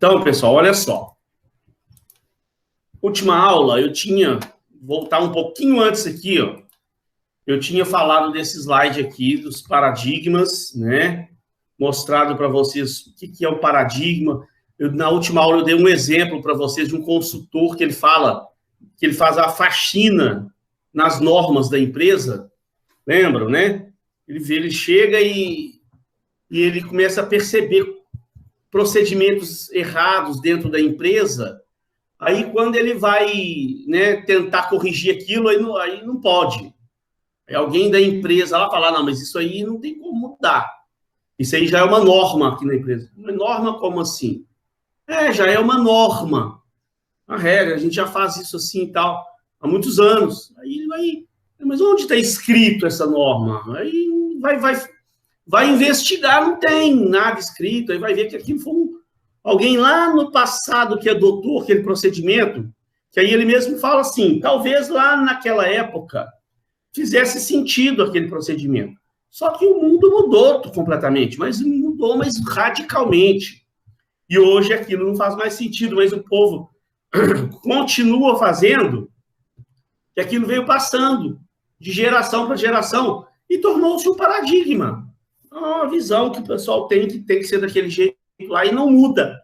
Então, pessoal, olha só. Última aula, voltar um pouquinho antes aqui, ó. Eu tinha falado desse slide aqui, dos paradigmas, né? Mostrado para vocês o que é o paradigma. Na última aula, eu dei um exemplo para vocês de um consultor que ele faz a faxina nas normas da empresa. Lembram, né? Ele chega e ele começa a perceber procedimentos errados dentro da empresa. Aí, quando ele vai, né, tentar corrigir aquilo, aí não pode. Aí alguém da empresa lá fala, não, mas isso aí não tem como mudar. Isso aí já é uma norma aqui na empresa. Uma norma como assim? Já é uma norma. A regra, a gente já faz isso assim e tal, há muitos anos. Aí ele vai, mas onde está escrito essa norma? Aí vai investigar, não tem nada escrito, aí vai ver que aquilo foi alguém lá no passado que adotou aquele procedimento, que aí ele mesmo fala assim, talvez lá naquela época fizesse sentido aquele procedimento. Só que o mundo mudou completamente, mas mudou mais radicalmente. E hoje aquilo não faz mais sentido, mas o povo continua fazendo, e aquilo veio passando de geração para geração e tornou-se um paradigma. Uma visão que o pessoal tem que ser daquele jeito lá e não muda.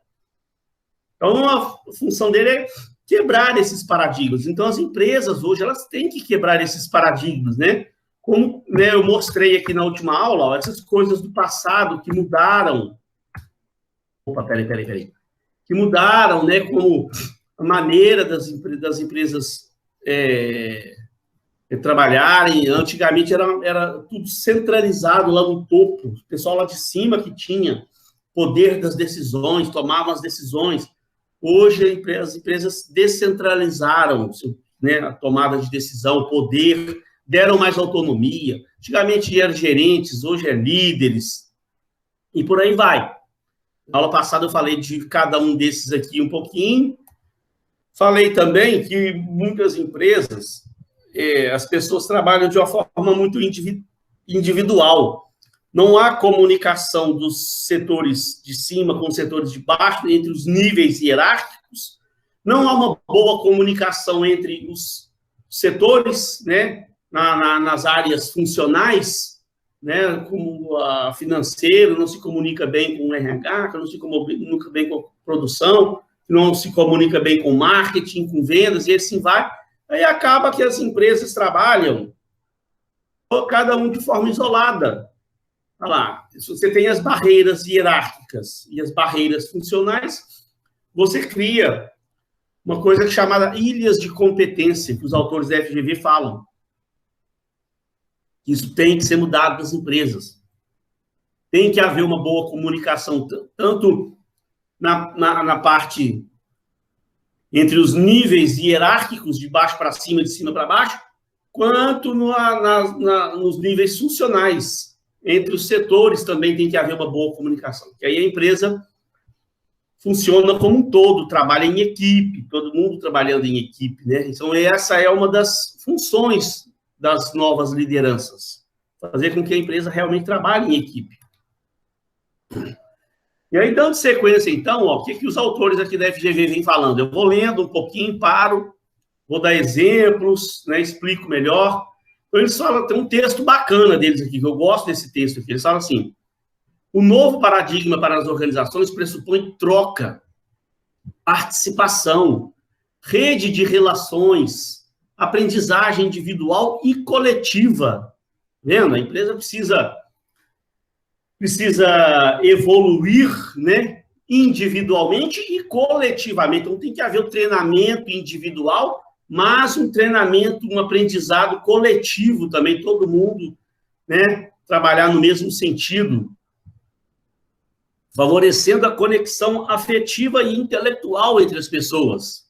Então, a função dele é quebrar esses paradigmas. Então, as empresas hoje, elas têm que quebrar esses paradigmas, né? Como, né, eu mostrei aqui na última aula, ó, essas coisas do passado que mudaram. Opa, peraí. Que mudaram, né? Como a maneira das empresas trabalharem. Antigamente era tudo centralizado lá no topo. O pessoal lá de cima que tinha poder das decisões, tomava as decisões. Hoje, as empresas descentralizaram, né, a tomada de decisão, o poder, deram mais autonomia. Antigamente eram gerentes, hoje é líderes, e por aí vai. Na aula passada eu falei de cada um desses aqui um pouquinho. Falei também que muitas empresas, as pessoas trabalham de uma forma muito individual. Não há comunicação dos setores de cima com os setores de baixo, entre os níveis hierárquicos. Não há uma boa comunicação entre os setores, né, nas áreas funcionais, né, como a financeiro, não se comunica bem com o RH, não se comunica bem com a produção, não se comunica bem com marketing, com vendas, e assim vai. Aí acaba que as empresas trabalham cada um de forma isolada. Olha lá, se você tem as barreiras hierárquicas e as barreiras funcionais, você cria uma coisa chamada ilhas de competência, que os autores da FGV falam. Isso tem que ser mudado nas empresas. Tem que haver uma boa comunicação, tanto na parte entre os níveis hierárquicos, de baixo para cima, de cima para baixo, quanto nos níveis funcionais. Entre os setores também tem que haver uma boa comunicação, que aí a empresa funciona como um todo, trabalha em equipe, todo mundo trabalhando em equipe, né? Então, essa é uma das funções das novas lideranças, fazer com que a empresa realmente trabalhe em equipe. E aí, dando sequência, então, ó, o que os autores aqui da FGV vêm falando? Eu vou lendo um pouquinho, paro, vou dar exemplos, né, explico melhor. Então, eles falam, tem um texto bacana deles aqui, que eu gosto desse texto aqui. Eles falam assim, o novo paradigma para as organizações pressupõe troca, participação, rede de relações, aprendizagem individual e coletiva. Vendo? A empresa precisa evoluir, né, individualmente e coletivamente. Então, tem que haver um treinamento individual, mas um treinamento, um aprendizado coletivo também, todo mundo, né, trabalhar no mesmo sentido, favorecendo a conexão afetiva e intelectual entre as pessoas,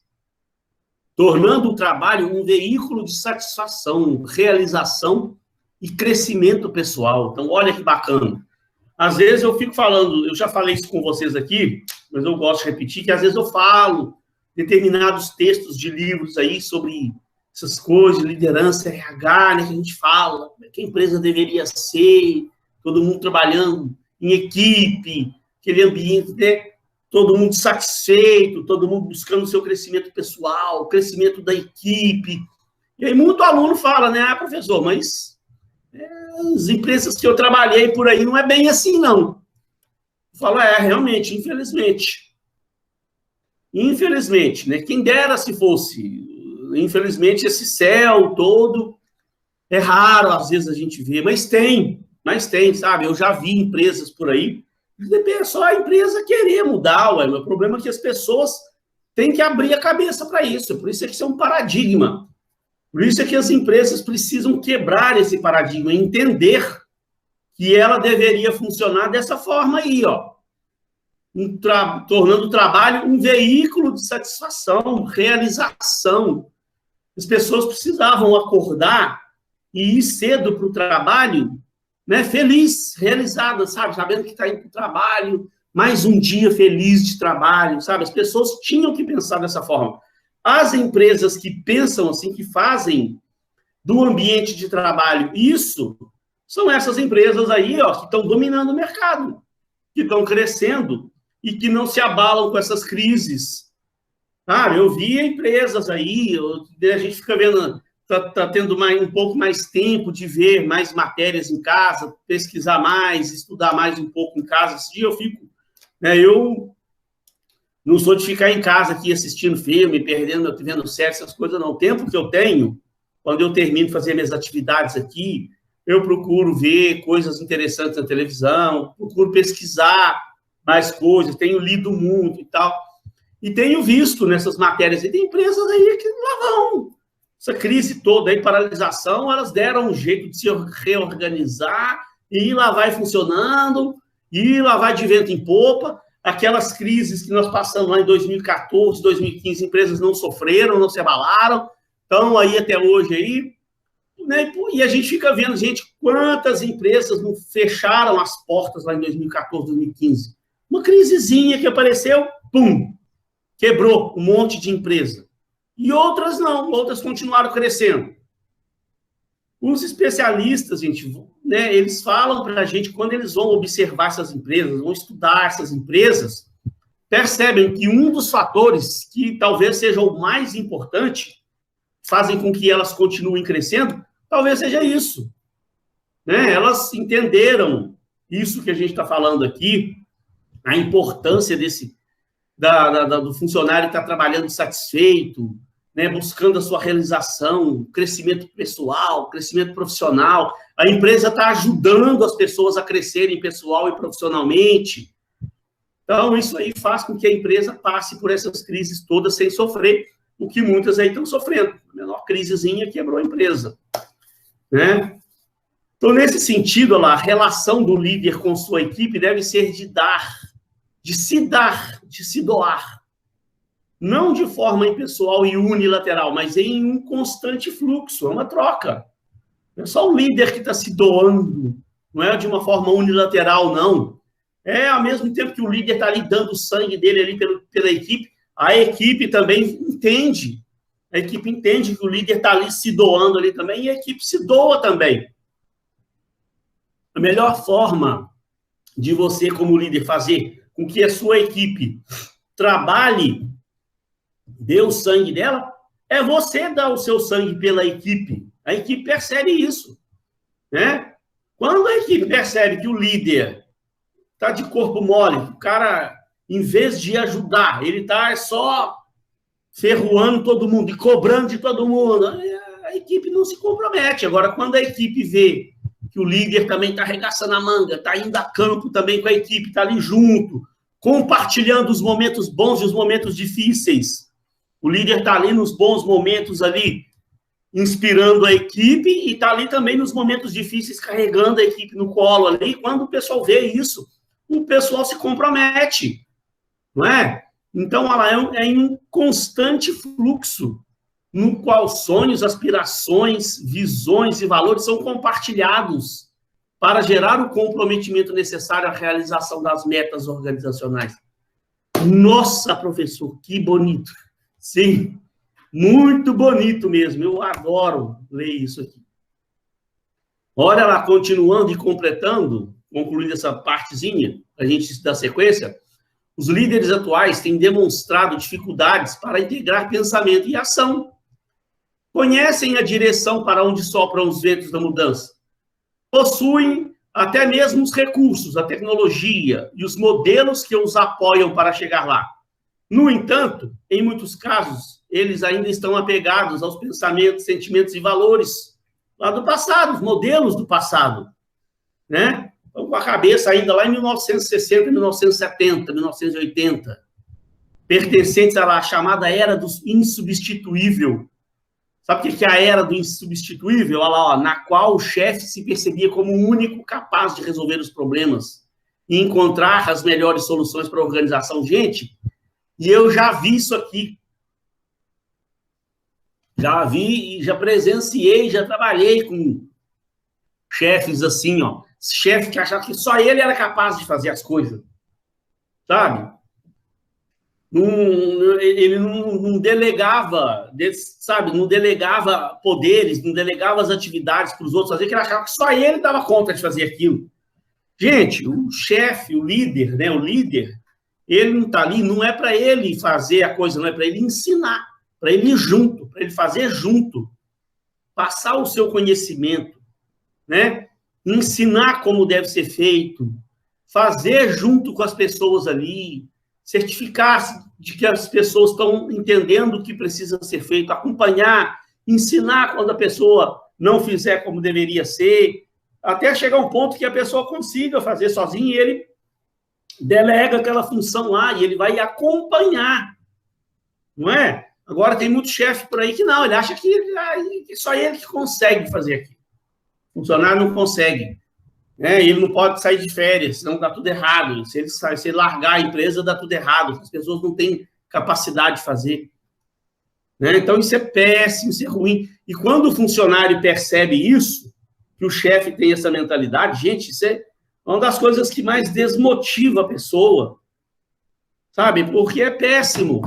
tornando o trabalho um veículo de satisfação, realização e crescimento pessoal. Então, olha que bacana. Às vezes eu fico falando, eu já falei isso com vocês aqui, mas eu gosto de repetir, que às vezes eu falo determinados textos de livros aí sobre essas coisas, liderança, RH, né, que a gente fala, que a empresa deveria ser, todo mundo trabalhando em equipe, aquele ambiente, né? todo mundo satisfeito, todo mundo buscando o seu crescimento pessoal, o crescimento da equipe. E aí muito aluno fala, né, professor, mas as empresas que eu trabalhei por aí não é bem assim, não. Eu falo, realmente, infelizmente. Infelizmente, né? Quem dera se fosse. Infelizmente, esse céu todo é raro, às vezes, a gente vê, mas tem, sabe? Eu já vi empresas por aí, é só a empresa querer mudar, ué. O problema é que as pessoas têm que abrir a cabeça para isso, por isso é que isso é um paradigma. Por isso é que as empresas precisam quebrar esse paradigma, entender que ela deveria funcionar dessa forma aí, ó. Tornando o trabalho um veículo de satisfação, realização. As pessoas precisavam acordar e ir cedo para o trabalho, né, feliz, realizada, sabe? Sabendo que está indo para o trabalho, mais um dia feliz de trabalho, sabe? As pessoas tinham que pensar dessa forma. As empresas que pensam assim, que fazem do ambiente de trabalho isso, são essas empresas aí, ó, que estão dominando o mercado, que estão crescendo e que não se abalam com essas crises. Ah, eu vi empresas aí, a gente fica vendo, tá tendo um pouco mais tempo de ver mais matérias em casa, pesquisar mais, estudar mais um pouco em casa. Esse dia eu fico, né, eu não sou de ficar em casa aqui assistindo filme, vendo série, essas coisas não. O tempo que eu tenho, quando eu termino de fazer minhas atividades aqui, eu procuro ver coisas interessantes na televisão, procuro pesquisar mais coisas, tenho lido muito e tal. E tenho visto nessas matérias, e tem empresas aí que lá vão. Essa crise toda aí, paralisação, elas deram um jeito de se reorganizar, e lá vai funcionando, e lá vai de vento em popa. Aquelas crises que nós passamos lá em 2014, 2015, empresas não sofreram, não se abalaram, estão aí até hoje aí, né? E a gente fica vendo, gente, quantas empresas não fecharam as portas lá em 2014, 2015. Uma crisezinha que apareceu, pum, quebrou um monte de empresa. E outras não, outras continuaram crescendo. Os especialistas, gente, né, eles falam para a gente, quando eles vão observar essas empresas, vão estudar essas empresas, percebem que um dos fatores, que talvez seja o mais importante, fazem com que elas continuem crescendo, talvez seja isso. Né? Elas entenderam isso que a gente está falando aqui, a importância do funcionário estar trabalhando satisfeito, né, buscando a sua realização, crescimento pessoal, crescimento profissional. A empresa está ajudando as pessoas a crescerem pessoal e profissionalmente. Então, isso aí faz com que a empresa passe por essas crises todas sem sofrer, o que muitas aí estão sofrendo. A menor crisezinha quebrou a empresa. Né? Então, nesse sentido, a relação do líder com sua equipe deve ser de se doar. Não de forma impessoal e unilateral, mas em um constante fluxo, é uma troca. Não é só o líder que está se doando, não é de uma forma unilateral, não. É ao mesmo tempo que o líder está ali dando o sangue dele ali pela equipe, a equipe também entende. A equipe entende que o líder está ali se doando ali também, e a equipe se doa também. A melhor forma de você, como líder, fazer com que a sua equipe trabalhe, dê o sangue dela, é você dar o seu sangue pela equipe. A equipe percebe isso. Né? Quando a equipe percebe que o líder está de corpo mole, o cara, em vez de ajudar, ele está só ferroando todo mundo e cobrando de todo mundo, a equipe não se compromete. Agora, quando a equipe vê que o líder também está arregaçando a manga, está indo a campo também com a equipe, está ali junto, compartilhando os momentos bons e os momentos difíceis. O líder está ali nos bons momentos ali, inspirando a equipe, e está ali também nos momentos difíceis, carregando a equipe no colo ali. Quando o pessoal vê isso, o pessoal se compromete, não é? Então, ela é em um constante fluxo, no qual sonhos, aspirações, visões e valores são compartilhados para gerar o comprometimento necessário à realização das metas organizacionais. Nossa, professor, que bonito! Sim, muito bonito mesmo, eu adoro ler isso aqui. Olha lá, continuando e completando, concluindo essa partezinha, a gente dar sequência, Os líderes atuais têm demonstrado dificuldades para integrar pensamento e ação. Conhecem a direção para onde sopram os ventos da mudança. Possuem até mesmo os recursos, a tecnologia e os modelos que os apoiam para chegar lá. No entanto, em muitos casos, eles ainda estão apegados aos pensamentos, sentimentos e valores lá do passado, os modelos do passado, né? Estão com a cabeça ainda lá em 1960, 1970, 1980, pertencentes à chamada era do insubstituível. Sabe o que é a era do insubstituível? Olha lá, ó, na qual o chefe se percebia como o único capaz de resolver os problemas e encontrar as melhores soluções para a organização. Gente, e eu já vi isso aqui. Já vi e já presenciei, já trabalhei com chefes assim, ó. Chefe que achava que só ele era capaz de fazer as coisas. Sabe? Ele não delegava, sabe? Não delegava poderes, não delegava as atividades para os outros fazer, que ele achava que só ele dava conta de fazer aquilo. Gente, o chefe, o líder, né? O líder, ele não está ali, não é para ele fazer a coisa, não é para ele ensinar, para ele ir junto, para ele fazer junto, passar o seu conhecimento, né? Ensinar como deve ser feito, fazer junto com as pessoas ali, certificar-se de que as pessoas estão entendendo o que precisa ser feito, acompanhar, ensinar quando a pessoa não fizer como deveria ser, até chegar um ponto que a pessoa consiga fazer sozinha e ele delega aquela função lá e ele vai acompanhar, não é? Agora tem muito chefe por aí que não, ele acha que só ele que consegue fazer aquilo. O funcionário não consegue. Ele não pode sair de férias, senão dá tudo errado. Se ele largar a empresa, dá tudo errado. As pessoas não têm capacidade de fazer. Então, isso é péssimo, isso é ruim. E quando o funcionário percebe isso, que o chefe tem essa mentalidade, gente, isso é uma das coisas que mais desmotiva a pessoa, sabe? Porque é péssimo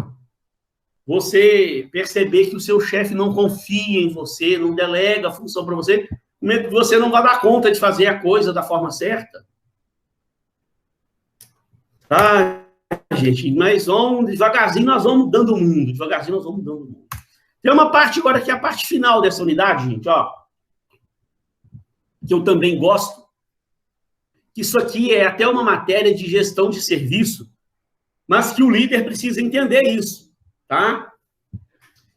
você perceber que o seu chefe não confia em você, não delega a função para você, que você não vai dar conta de fazer a coisa da forma certa. Tá, gente? Mas devagarzinho nós vamos mudando o mundo. Devagarzinho nós vamos mudando o mundo. Tem uma parte agora que é a parte final dessa unidade, gente, ó. Que eu também gosto. Que isso aqui é até uma matéria de gestão de serviço, mas que o líder precisa entender isso, tá?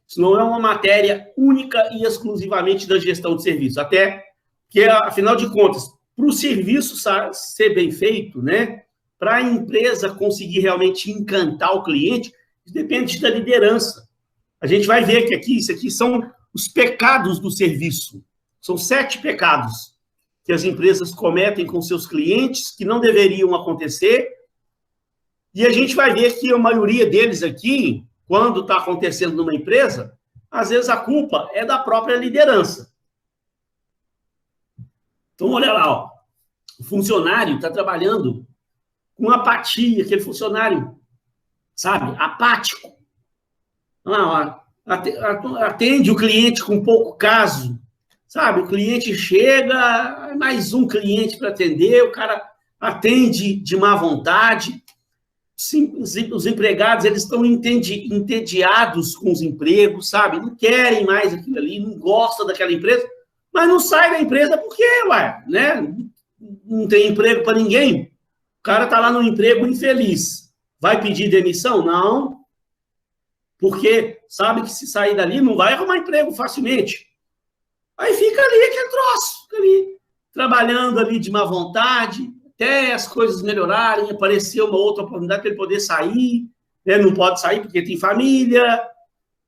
Isso não é uma matéria única e exclusivamente da gestão de serviço. Até que, afinal de contas, para o serviço ser bem feito, né? Para a empresa conseguir realmente encantar o cliente, depende da liderança. A gente vai ver que aqui, isso aqui são os pecados do serviço. São 7 pecados que as empresas cometem com seus clientes, que não deveriam acontecer. E a gente vai ver que a maioria deles aqui, quando está acontecendo numa empresa, às vezes a culpa é da própria liderança. Então, olha lá, ó. O funcionário está trabalhando com apatia, aquele funcionário, sabe, apático. Atende o cliente com pouco caso, sabe? O cliente chega, mais um cliente para atender, o cara atende de má vontade. Sim, os empregados, eles estão entediados com os empregos, sabe? Não querem mais aquilo ali, não gostam daquela empresa, mas não sai da empresa porque, né? Não tem emprego para ninguém. O cara está lá no emprego infeliz. Vai pedir demissão? Não. Porque sabe que se sair dali não vai arrumar emprego facilmente. Aí fica ali aquele troço, fica ali, trabalhando ali de má vontade, até as coisas melhorarem, aparecer uma outra oportunidade para ele poder sair, né? Não pode sair porque tem família,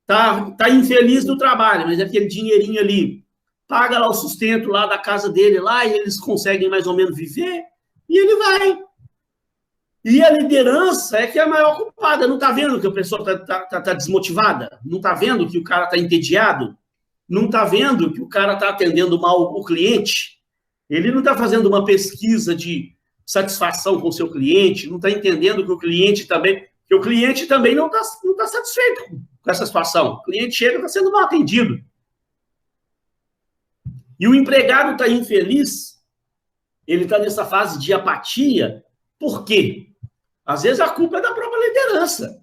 tá infeliz no trabalho, mas aquele dinheirinho ali paga lá o sustento lá da casa dele lá e eles conseguem mais ou menos viver e ele vai. E a liderança é que é a maior culpada. Não está vendo que a pessoa tá desmotivada? Não está vendo que o cara está entediado? Não está vendo que o cara está atendendo mal o cliente? Ele não está fazendo uma pesquisa de satisfação com o seu cliente, não está entendendo que o cliente também não está satisfeito com essa situação. O cliente chega e está sendo mal atendido. E o empregado está infeliz, ele está nessa fase de apatia. Por quê? Às vezes a culpa é da própria liderança.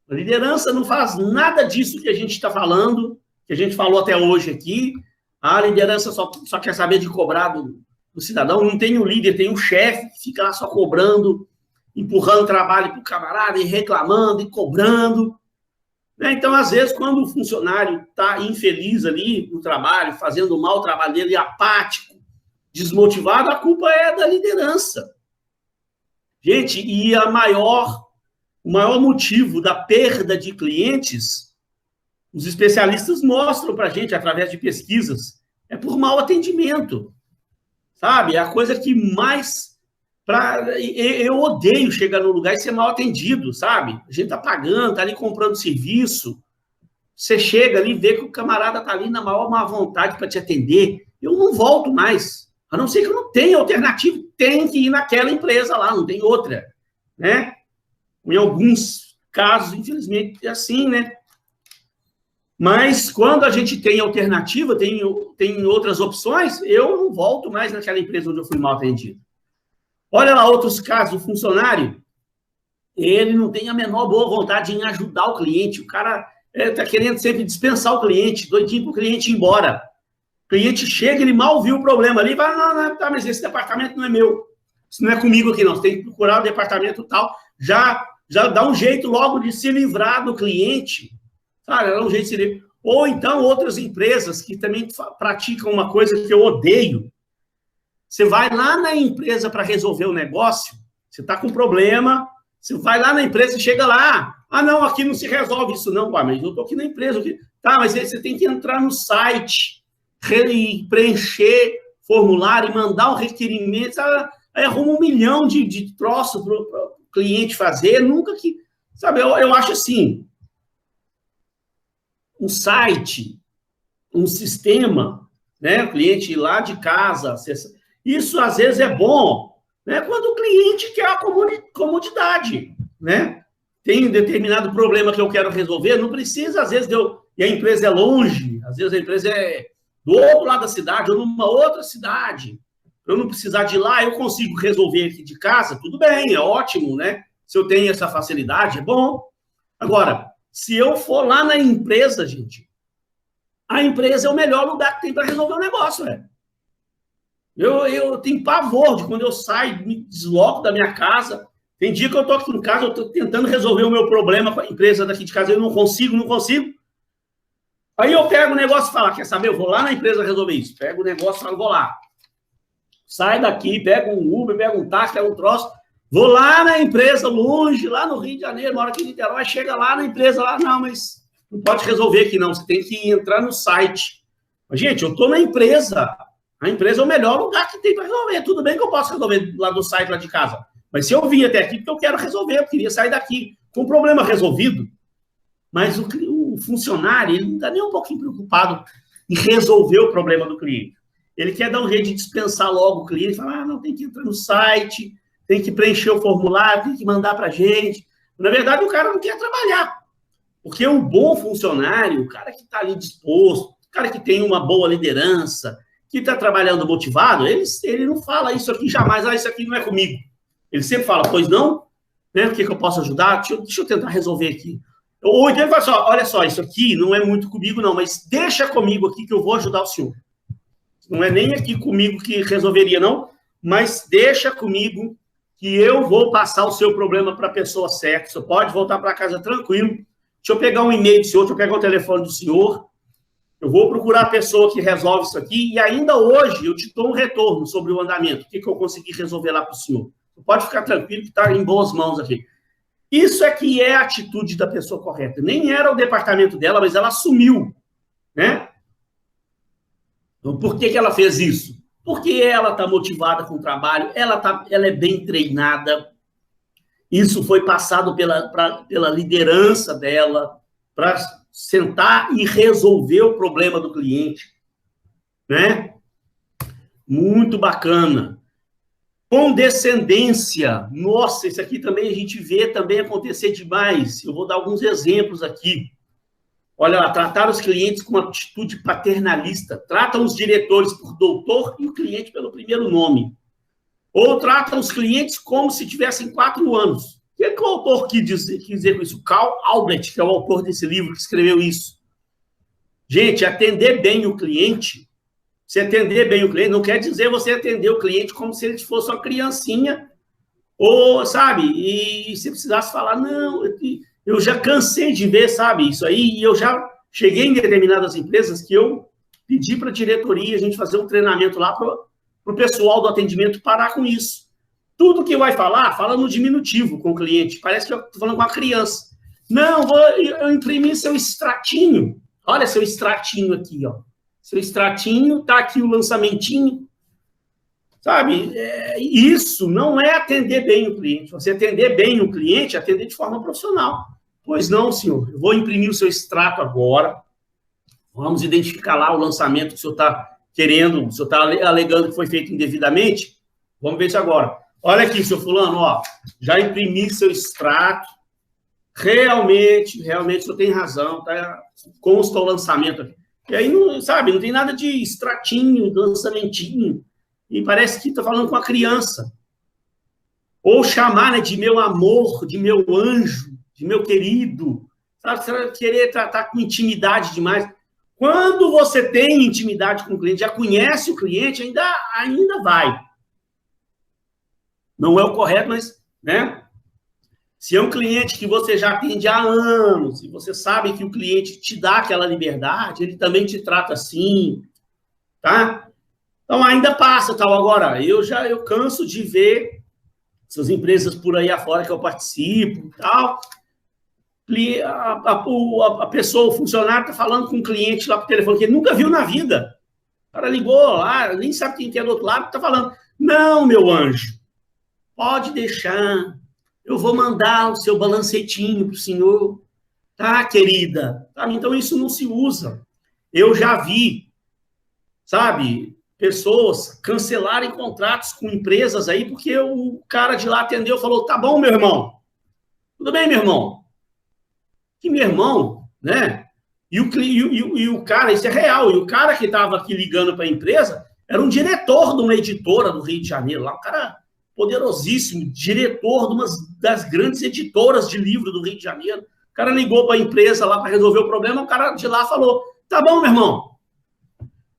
A liderança não faz nada disso que a gente está falando, que a gente falou até hoje aqui. A liderança só quer saber de cobrar do cidadão. Não tem o líder, tem o chefe que fica lá só cobrando, empurrando trabalho para o camarada e reclamando e cobrando. Então, às vezes, quando o funcionário está infeliz ali no trabalho, fazendo mal o trabalho dele, apático, desmotivado, a culpa é da liderança. Gente, e o maior motivo da perda de clientes, os especialistas mostram para a gente, através de pesquisas, é por mau atendimento, sabe? É a coisa que mais... Eu odeio chegar no lugar e ser mal atendido, sabe? A gente tá pagando, tá ali comprando serviço, você chega ali e vê que o camarada tá ali na maior má vontade para te atender, eu não volto mais, a não ser que eu não tenha alternativa, tem que ir naquela empresa lá, não tem outra, né? Em alguns casos, infelizmente, é assim, né? Mas quando a gente tem alternativa, tem outras opções, eu não volto mais naquela empresa onde eu fui mal atendido. Olha lá outros casos, o funcionário, ele não tem a menor boa vontade em ajudar o cliente, o cara está querendo sempre dispensar o cliente, doidinho para o cliente ir embora. O cliente chega, ele mal viu o problema ali, vai, não, tá, mas esse departamento não é meu, isso não é comigo aqui não, você tem que procurar o departamento tal, já dá um jeito logo de se livrar do cliente, sabe, dá um jeito de se livrar. Ou então outras empresas que também praticam uma coisa que eu odeio. Você vai lá na empresa para resolver o negócio, você está com problema, você vai lá na empresa e chega lá, não, aqui não se resolve isso não, mas eu estou aqui na empresa, tá, mas aí você tem que entrar no site, preencher formulário e mandar um requerimento, sabe? Aí arruma 1 milhão de troços para o cliente fazer, nunca que, sabe, eu acho assim, um site, um sistema, né, o cliente ir lá de casa, acessa. Isso, às vezes, é bom, né, quando o cliente quer a comodidade, né? Tem um determinado problema que eu quero resolver, não precisa, às vezes, e a empresa é longe, às vezes a empresa é do outro lado da cidade ou numa outra cidade. Eu não precisar de ir lá, eu consigo resolver aqui de casa, tudo bem, é ótimo, né? Se eu tenho essa facilidade, é bom. Agora, se eu for lá na empresa, gente, a empresa é o melhor lugar que tem para resolver o negócio, velho. Eu tenho pavor de quando eu saio, me desloco da minha casa. Tem dia que eu estou aqui em casa, eu estou tentando resolver o meu problema com a empresa daqui de casa, eu não consigo. Aí eu pego o negócio e falo, quer saber, eu vou lá na empresa resolver isso. Pego o negócio e falo, vou lá. Sai daqui, pego um Uber, pego um táxi, pego um troço, vou lá na empresa, longe, lá no Rio de Janeiro, uma hora que Niterói, chega lá na empresa, lá, não, mas não pode resolver aqui não, você tem que entrar no site. Mas, gente, eu estou na empresa. A empresa é o melhor lugar que tem para resolver. Tudo bem que eu posso resolver lá do site, lá de casa. Mas se eu vim até aqui, porque eu quero resolver, eu queria sair daqui com o problema resolvido. Mas o funcionário, ele não está nem um pouquinho preocupado em resolver o problema do cliente. Ele quer dar um jeito de dispensar logo o cliente, falar, não, tem que entrar no site, tem que preencher o formulário, tem que mandar para a gente. Na verdade, o cara não quer trabalhar. Porque um bom funcionário, o cara que está ali disposto, o cara que tem uma boa liderança, que está trabalhando motivado, ele não fala isso aqui jamais, isso aqui não é comigo. Ele sempre fala, pois não? Né? O que eu posso ajudar? Deixa eu tentar resolver aqui. Ou então ele fala assim, olha só, isso aqui não é muito comigo não, mas deixa comigo aqui que eu vou ajudar o senhor. Não é nem aqui comigo que resolveria não, mas deixa comigo que eu vou passar o seu problema para a pessoa certa. Você pode voltar para casa tranquilo. Deixa eu pegar um e-mail do senhor, deixa eu pegar o telefone do senhor. Eu vou procurar a pessoa que resolve isso aqui e ainda hoje eu te dou um retorno sobre o andamento. O que eu consegui resolver lá para o senhor. Pode ficar tranquilo que está em boas mãos aqui. Isso é que é a atitude da pessoa correta. Nem era o departamento dela, mas ela assumiu, né? Então, por que ela fez isso? Porque ela está motivada com o trabalho, ela é bem treinada. Isso foi passado pela liderança dela para sentar e resolver o problema do cliente, né? Muito bacana. Condescendência. Nossa, isso aqui também a gente vê também acontecer demais. Eu vou dar alguns exemplos aqui. Olha lá, tratar os clientes com atitude paternalista. Tratam os diretores por doutor e o cliente pelo primeiro nome. Ou tratam os clientes como se tivessem 4 anos. que o autor quis dizer com isso? Carl Albrecht, que é o autor desse livro, que escreveu isso. Gente, atender bem o cliente, você atender bem o cliente, não quer dizer você atender o cliente como se ele fosse uma criancinha, ou, sabe, e se precisasse falar, não, eu já cansei de ver, sabe, isso aí, e eu já cheguei em determinadas empresas que eu pedi para a diretoria a gente fazer um treinamento lá para o pessoal do atendimento parar com isso. Tudo que vai falar, fala no diminutivo com o cliente. Parece que eu estou falando com a criança. Não, eu imprimi seu extratinho. Olha seu extratinho aqui, ó. Seu extratinho, tá aqui o lançamentinho. Sabe? Isso não é atender bem o cliente. Você atender bem o cliente, atender de forma profissional. Pois não, senhor. Eu vou imprimir o seu extrato agora. Vamos identificar lá o lançamento que o senhor está querendo, o senhor está alegando que foi feito indevidamente. Vamos ver isso agora. Olha aqui, seu fulano, ó, já imprimi seu extrato. Realmente, o senhor tem razão, tá? Consta o lançamento aqui. E aí, não, sabe, não tem nada de extratinho, lançamentinho. E parece que está falando com a criança. Ou chamar, né, de meu amor, de meu anjo, de meu querido. Sabe, você vai querer tratar com intimidade demais. Quando você tem intimidade com o cliente, já conhece o cliente, ainda vai. Não é o correto, mas, né? Se é um cliente que você já atende há anos, e você sabe que o cliente te dá aquela liberdade, ele também te trata assim, tá? Então, ainda passa, tal. Agora, eu canso de ver essas empresas por aí afora que eu participo, tal. A pessoa, o funcionário, está falando com um cliente lá por telefone que ele nunca viu na vida. O cara ligou lá, nem sabe quem que é do outro lado, está falando. Não, meu anjo. Pode deixar, eu vou mandar o seu balancetinho para o senhor, tá, querida? Tá, então, isso não se usa. Eu já vi, sabe, pessoas cancelarem contratos com empresas aí, porque o cara de lá atendeu e falou, tá bom, meu irmão, tudo bem, meu irmão? Que meu irmão, né? E o cara, isso é real, e o cara que estava aqui ligando para a empresa era um diretor de uma editora do Rio de Janeiro, lá, o cara poderosíssimo, diretor de uma das grandes editoras de livro do Rio de Janeiro. O cara ligou para a empresa lá para resolver o problema, o cara de lá falou, tá bom, meu irmão,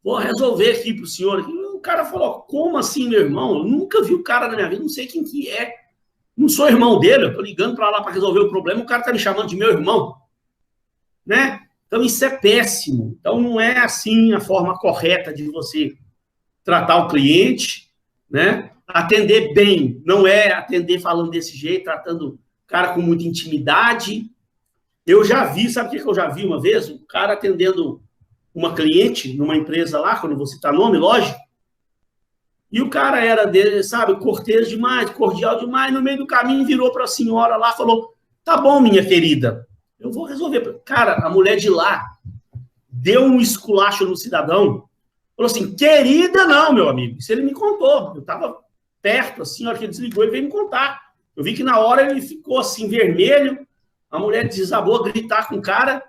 vou resolver aqui para o senhor. O cara falou, como assim, meu irmão? Eu nunca vi o cara na minha vida, não sei quem que é. Não sou irmão dele, eu estou ligando para lá para resolver o problema, o cara está me chamando de meu irmão. Né? Então, isso é péssimo. Então, não é assim a forma correta de você tratar o cliente, né? Atender bem, não é atender falando desse jeito, tratando o cara com muita intimidade. Eu já vi, sabe o que eu já vi uma vez? Um cara atendendo uma cliente numa empresa lá, quando você citar nome, lógico, e o cara era, sabe, cortês demais, cordial demais, no meio do caminho virou para a senhora lá, falou, tá bom, minha querida, eu vou resolver. Cara, a mulher de lá deu um esculacho no cidadão, falou assim, querida não, meu amigo, isso ele me contou, eu estava perto, assim, a hora que ele desligou, ele veio me contar. Eu vi que na hora ele ficou assim, vermelho, a mulher desabou a gritar com o cara,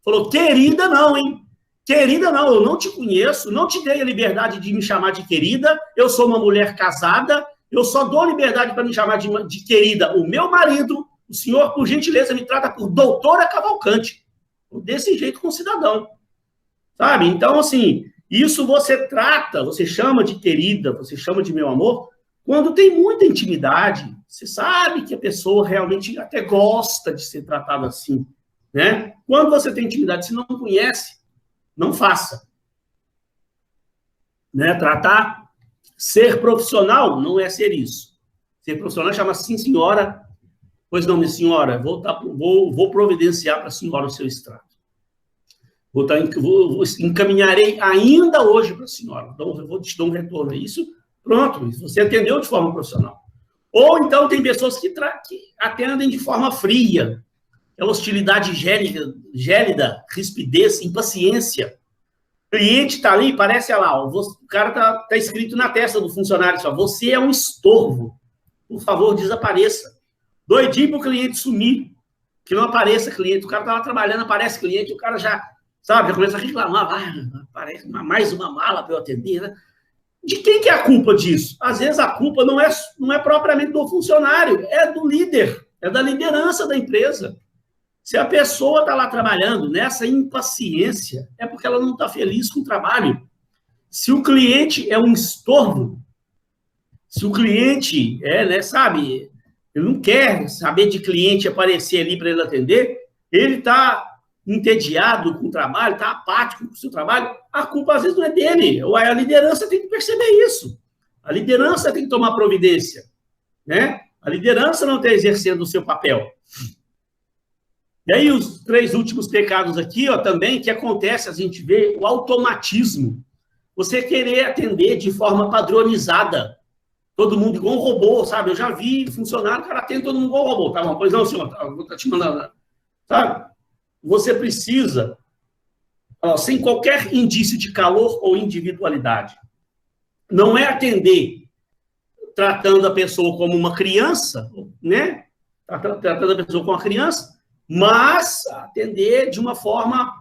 falou, querida não, hein? Querida não, eu não te conheço, não te dei a liberdade de me chamar de querida, eu sou uma mulher casada, eu só dou liberdade para me chamar de querida o meu marido, o senhor, por gentileza, me trata por doutora Cavalcante. Desse jeito com o cidadão. Sabe? Então, assim, isso você trata, você chama de querida, você chama de meu amor, quando tem muita intimidade, você sabe que a pessoa realmente até gosta de ser tratada assim, né? Quando você tem intimidade, se não conhece, não faça. Né? Tratar, ser profissional não é ser isso. Ser profissional chama sim, senhora, pois não, minha senhora, vou providenciar para a senhora o seu extrato. Encaminharei ainda hoje para a senhora, então eu vou te dar um retorno a isso. Pronto, você atendeu de forma profissional. Ou então tem pessoas que atendem de forma fria, aquela hostilidade gélida, rispidez, impaciência. O cliente está ali, parece, olha lá, o cara tá escrito na testa do funcionário, só, você é um estorvo, por favor, desapareça. Doidinho para o cliente sumir, que não apareça cliente, o cara estava trabalhando, aparece cliente, o cara já, sabe, já começa a reclamar, aparece mais uma mala para eu atender, né? De quem que é a culpa disso? Às vezes a culpa não é propriamente do funcionário, é do líder. é da liderança da empresa. Se a pessoa está lá trabalhando nessa impaciência, é porque ela não está feliz com o trabalho. Se o cliente é um estorvo, se o cliente sabe, ele não quer saber de cliente aparecer ali para ele atender, ele está entediado com o trabalho, está apático com o seu trabalho, a culpa às vezes não é dele. A liderança tem que perceber isso. A liderança tem que tomar providência, né? A liderança não está exercendo o seu papel. E aí os 3 últimos pecados aqui, também, que acontece, a gente vê o automatismo. Você querer atender de forma padronizada. Todo mundo igual um robô, sabe? Eu já vi funcionário, o cara atende todo mundo igual um robô. Tá bom, pois não, senhor, vou estar te mandando. Sabe? Você precisa, sem qualquer indício de calor ou individualidade. Não é atender tratando a pessoa como uma criança, né? Tratando a pessoa como uma criança, mas atender de uma forma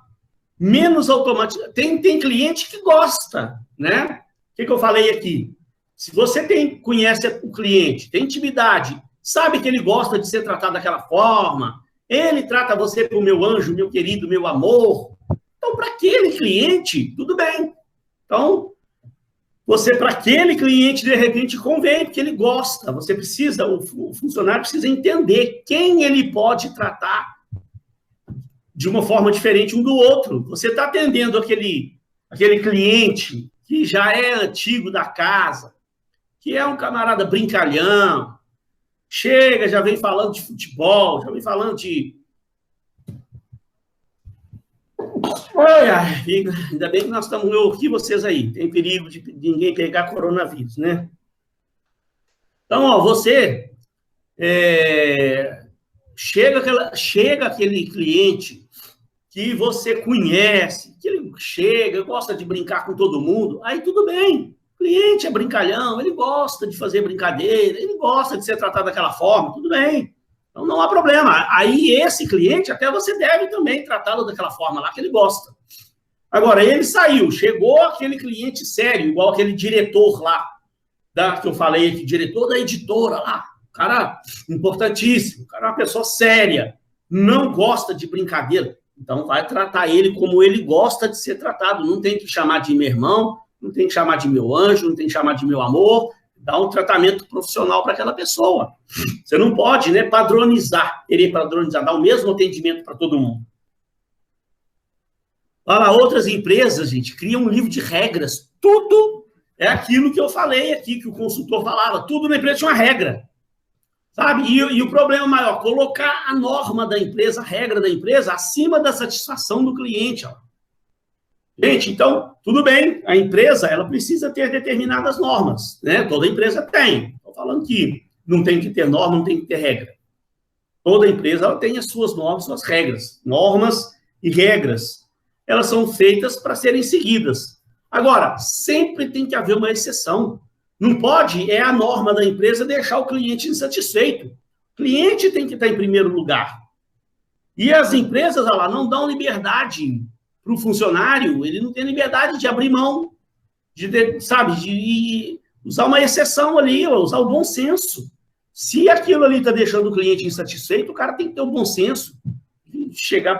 menos automática. Tem cliente que gosta, né? O que eu falei aqui? Se você conhece o cliente, tem intimidade, sabe que ele gosta de ser tratado daquela forma, ele trata você como meu anjo, meu querido, meu amor. Então, para aquele cliente, tudo bem. Então, para aquele cliente, de repente, convém, porque ele gosta. O funcionário precisa entender quem ele pode tratar de uma forma diferente um do outro. Você está atendendo aquele cliente que já é antigo da casa, que é um camarada brincalhão, chega, já vem falando de futebol, já vem falando de... Olha, ainda bem que nós estamos aqui, vocês aí. Tem perigo de ninguém pegar coronavírus, né? Então, você... chega aquele cliente que você conhece, que ele chega, gosta de brincar com todo mundo, aí tudo bem. O cliente é brincalhão, ele gosta de fazer brincadeira, ele gosta de ser tratado daquela forma, tudo bem. Então, não há problema. Aí, esse cliente, até você deve também tratá-lo daquela forma lá que ele gosta. Agora, ele saiu, chegou aquele cliente sério, igual aquele diretor lá, que eu falei aqui, diretor da editora lá, cara importantíssimo, cara é uma pessoa séria, não gosta de brincadeira. Então, vai tratar ele como ele gosta de ser tratado. Não tem que chamar de meu irmão, não tem que chamar de meu anjo, não tem que chamar de meu amor. Dá um tratamento profissional para aquela pessoa. Você não pode, né, querer padronizar, dar o mesmo atendimento para todo mundo. Olha lá, outras empresas, gente, criam um livro de regras. Tudo é aquilo que eu falei aqui, que o consultor falava. Tudo na empresa tinha uma regra. Sabe? E o problema maior, colocar a norma da empresa, a regra da empresa, acima da satisfação do cliente. Ó. Gente, então, tudo bem, a empresa, ela precisa ter determinadas normas, né? Toda empresa tem. Estou falando que não tem que ter norma, não tem que ter regra. Toda empresa, ela tem as suas normas, suas regras. Normas e regras, elas são feitas para serem seguidas. Agora, sempre tem que haver uma exceção. Não pode, a norma da empresa, deixar o cliente insatisfeito. O cliente tem que estar em primeiro lugar. E as empresas, lá, não dão liberdade para o funcionário, ele não tem liberdade de abrir mão, de usar uma exceção ali, usar o bom senso. Se aquilo ali está deixando o cliente insatisfeito, o cara tem que ter o bom senso, chegar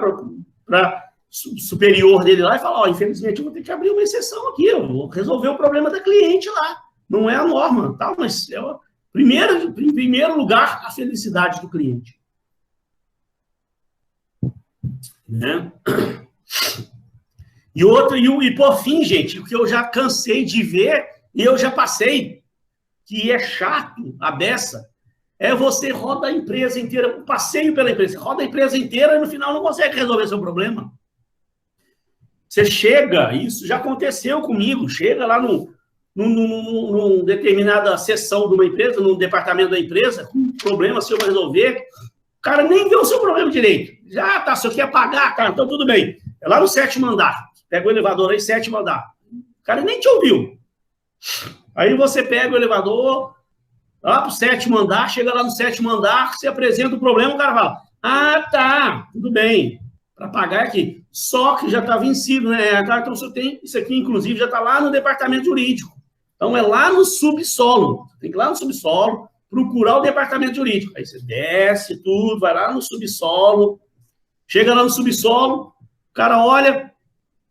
para superior dele lá e falar, infelizmente eu vou ter que abrir uma exceção aqui, eu vou resolver o problema da cliente lá. Não é a norma, tá? Mas em primeiro lugar, a felicidade do cliente. Né? E por fim, gente, o que eu já cansei de ver, e eu já passei, que é chato, a beça, é você roda a empresa inteira, um passeio pela empresa, roda a empresa inteira e no final não consegue resolver seu problema. Você chega, isso já aconteceu comigo, chega lá numa determinada seção de uma empresa, num departamento da empresa, com um problema seu para resolver, o cara nem vê o seu problema direito. Já tá, se eu quer pagar, cara, então tudo bem. É lá no 7º andar. Pega o elevador aí, 7º andar. O cara nem te ouviu. Aí você pega o elevador, lá pro 7º andar, chega lá no 7º andar, você apresenta o problema, o cara fala, tá, tudo bem, para pagar aqui. Só que já está vencido, né? Então você tem, isso aqui, inclusive, já está lá no departamento jurídico. Então, é lá no subsolo. Tem que ir lá no subsolo, procurar o departamento jurídico. Aí você desce tudo, vai lá no subsolo, chega lá no subsolo, o cara olha,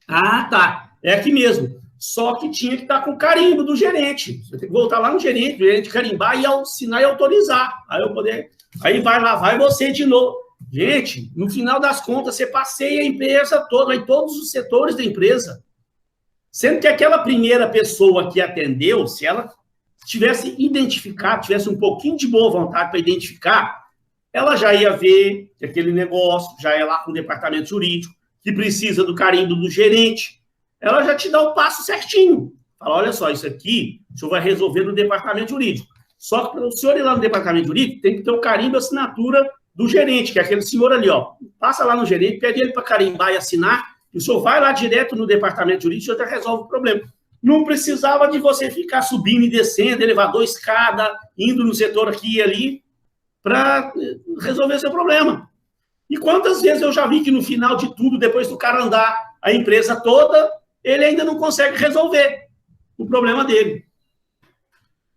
tá, é aqui mesmo. Só que tinha que estar com o carimbo do gerente. Você tem que voltar lá no gerente, o gerente carimbar e assinar e autorizar. Aí vai lá, vai você de novo. Gente, no final das contas, você passeia a empresa toda, vai todos os setores da empresa. Sendo que aquela primeira pessoa que atendeu, se ela tivesse identificado, tivesse um pouquinho de boa vontade para identificar, ela já ia ver que aquele negócio, já ia lá com o departamento jurídico, que precisa do carimbo do gerente, ela já te dá o passo certinho. Fala, olha só, isso aqui o senhor vai resolver no departamento jurídico. Só que para o senhor ir lá no departamento jurídico, tem que ter o carimbo e a assinatura do gerente, que é aquele senhor ali, ó. Passa lá no gerente, pede ele para carimbar e assinar, e o senhor vai lá direto no departamento jurídico e já resolve o problema. Não precisava de você ficar subindo e descendo, elevador, escada, indo no setor aqui e ali, para resolver seu problema. E quantas vezes eu já vi que no final de tudo, depois do cara andar a empresa toda, ele ainda não consegue resolver o problema dele.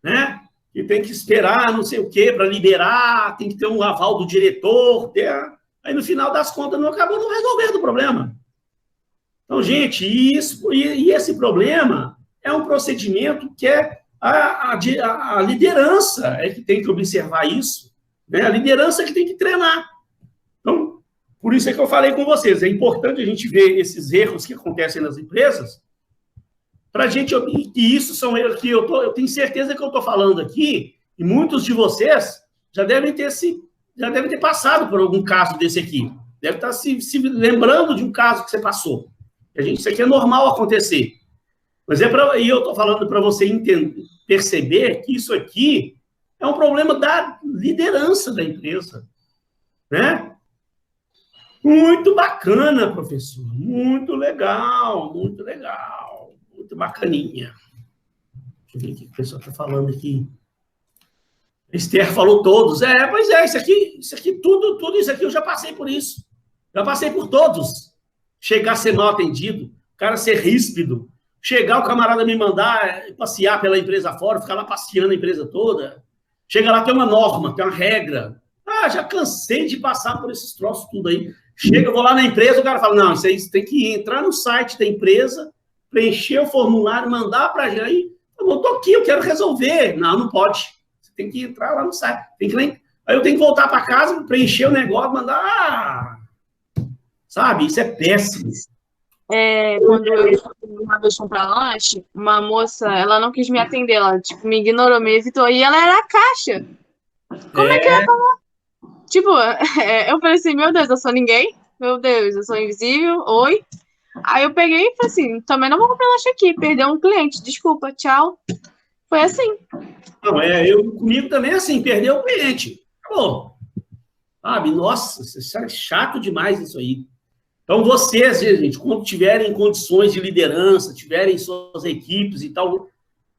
Né? E tem que esperar não sei o quê para liberar, tem que ter um aval do diretor. Aí, no final das contas, não acabou não resolvendo o problema. Então, gente, esse problema é um procedimento que é a liderança é que tem que observar isso. Né? A liderança é que tem que treinar. Então, por isso é que eu falei com vocês, é importante a gente ver esses erros que acontecem nas empresas, para a gente, e isso são erros que eu tenho certeza que eu estou falando aqui, e muitos de vocês já devem ter passado por algum caso desse aqui, deve estar se lembrando de um caso que você passou. Isso aqui é normal acontecer. Mas e eu estou falando para você perceber que isso aqui é um problema da liderança da empresa. Né? Muito bacana, professor. Muito legal, muito bacaninha. Deixa eu ver o que o pessoal está falando aqui. Esther falou todos. Pois é, isso aqui, tudo isso aqui eu já passei por isso. Já passei por todos. Chegar a ser mal atendido, o cara ser ríspido, chegar o camarada me mandar passear pela empresa fora, ficar lá passeando a empresa toda. Chega lá, tem uma norma, tem uma regra. Já cansei de passar por esses troços tudo aí. Chega, eu vou lá na empresa, o cara fala, não, isso aí você tem que entrar no site da empresa, preencher o formulário, mandar para a gente. Eu tô aqui, eu quero resolver. Não pode. Você tem que entrar lá no site. Aí eu tenho que voltar para casa, preencher o negócio, mandar... Sabe? Isso é péssimo. Quando eu fui uma vez comprar lanche, uma moça, ela não quis me atender, ela me ignorou, me evitou, e ela era a caixa. Como é que ela falou? Eu falei assim, meu Deus, eu sou ninguém? Meu Deus, eu sou invisível? Oi? Aí eu peguei e falei assim, também não vou comprar lanche aqui, perdeu um cliente, desculpa, tchau. Foi assim. Não, comigo também é assim, perdeu o cliente. Acabou. Sabe? Nossa, isso é chato demais isso aí. Então, vocês, gente, quando tiverem condições de liderança, tiverem suas equipes e tal,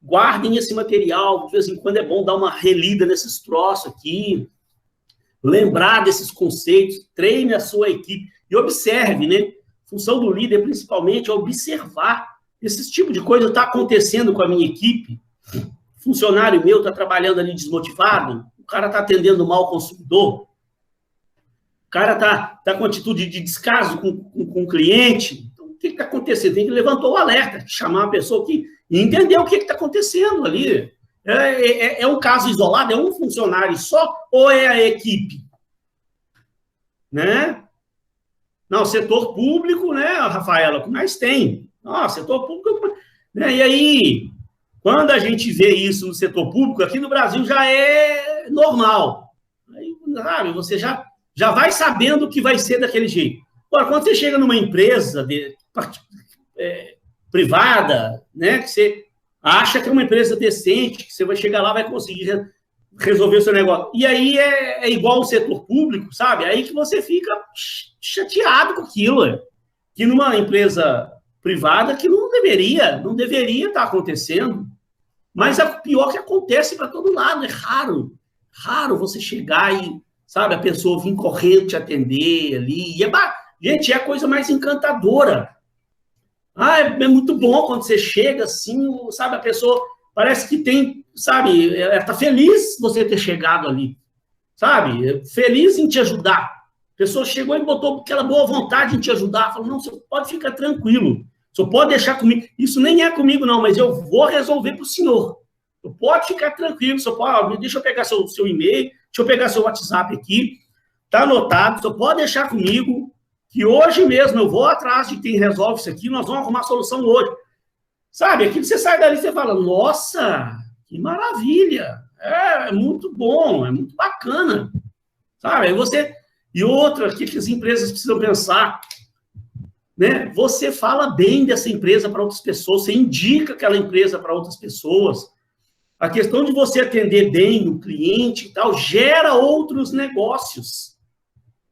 guardem esse material. De vez em quando é bom dar uma relida nesses troços aqui, lembrar desses conceitos, treine a sua equipe e observe, né? A função do líder, principalmente, é observar esse tipo de coisa está acontecendo com a minha equipe. O funcionário meu está trabalhando ali desmotivado, o cara está atendendo mal o consumidor, o cara está com atitude de descaso com o cliente. Então, o que está acontecendo? Tem que levantar o alerta, chamar a pessoa e entender o que está acontecendo ali. É um caso isolado? É um funcionário só? Ou é a equipe? Né? Não, setor público, né, Rafaela? O que mais tem? Setor público... Né? E aí, quando a gente vê isso no setor público, aqui no Brasil já é normal. Aí, sabe, você já vai sabendo que vai ser daquele jeito. Agora, quando você chega numa empresa privada, né, que você acha que é uma empresa decente, que você vai chegar lá e vai conseguir resolver o seu negócio. E aí é igual o setor público, sabe? Aí que você fica chateado com aquilo. Que numa empresa privada que não deveria estar acontecendo. Mas é pior que acontece para todo lado. É raro você chegar e, sabe, a pessoa vir correndo te atender ali. Gente, é a coisa mais encantadora. É muito bom quando você chega assim, sabe, a pessoa parece que tem sabe, ela está feliz você ter chegado ali, sabe? Feliz em te ajudar. A pessoa chegou e botou aquela boa vontade em te ajudar, falou, não, você pode ficar tranquilo, você pode deixar comigo. Isso nem é comigo, não, mas eu vou resolver para o senhor. Pode ficar tranquilo, você pode, deixa eu pegar seu e-mail, deixa eu pegar seu WhatsApp aqui, tá anotado, você pode deixar comigo, que hoje mesmo eu vou atrás de quem resolve isso aqui, nós vamos arrumar a solução hoje. Sabe, aqui você sai dali e você fala, nossa, que maravilha, é muito bom, é muito bacana, sabe? Aí você... E outra aqui que as empresas precisam pensar, né? Você fala bem dessa empresa para outras pessoas, você indica aquela empresa para outras pessoas. A questão de você atender bem o cliente e tal, gera outros negócios,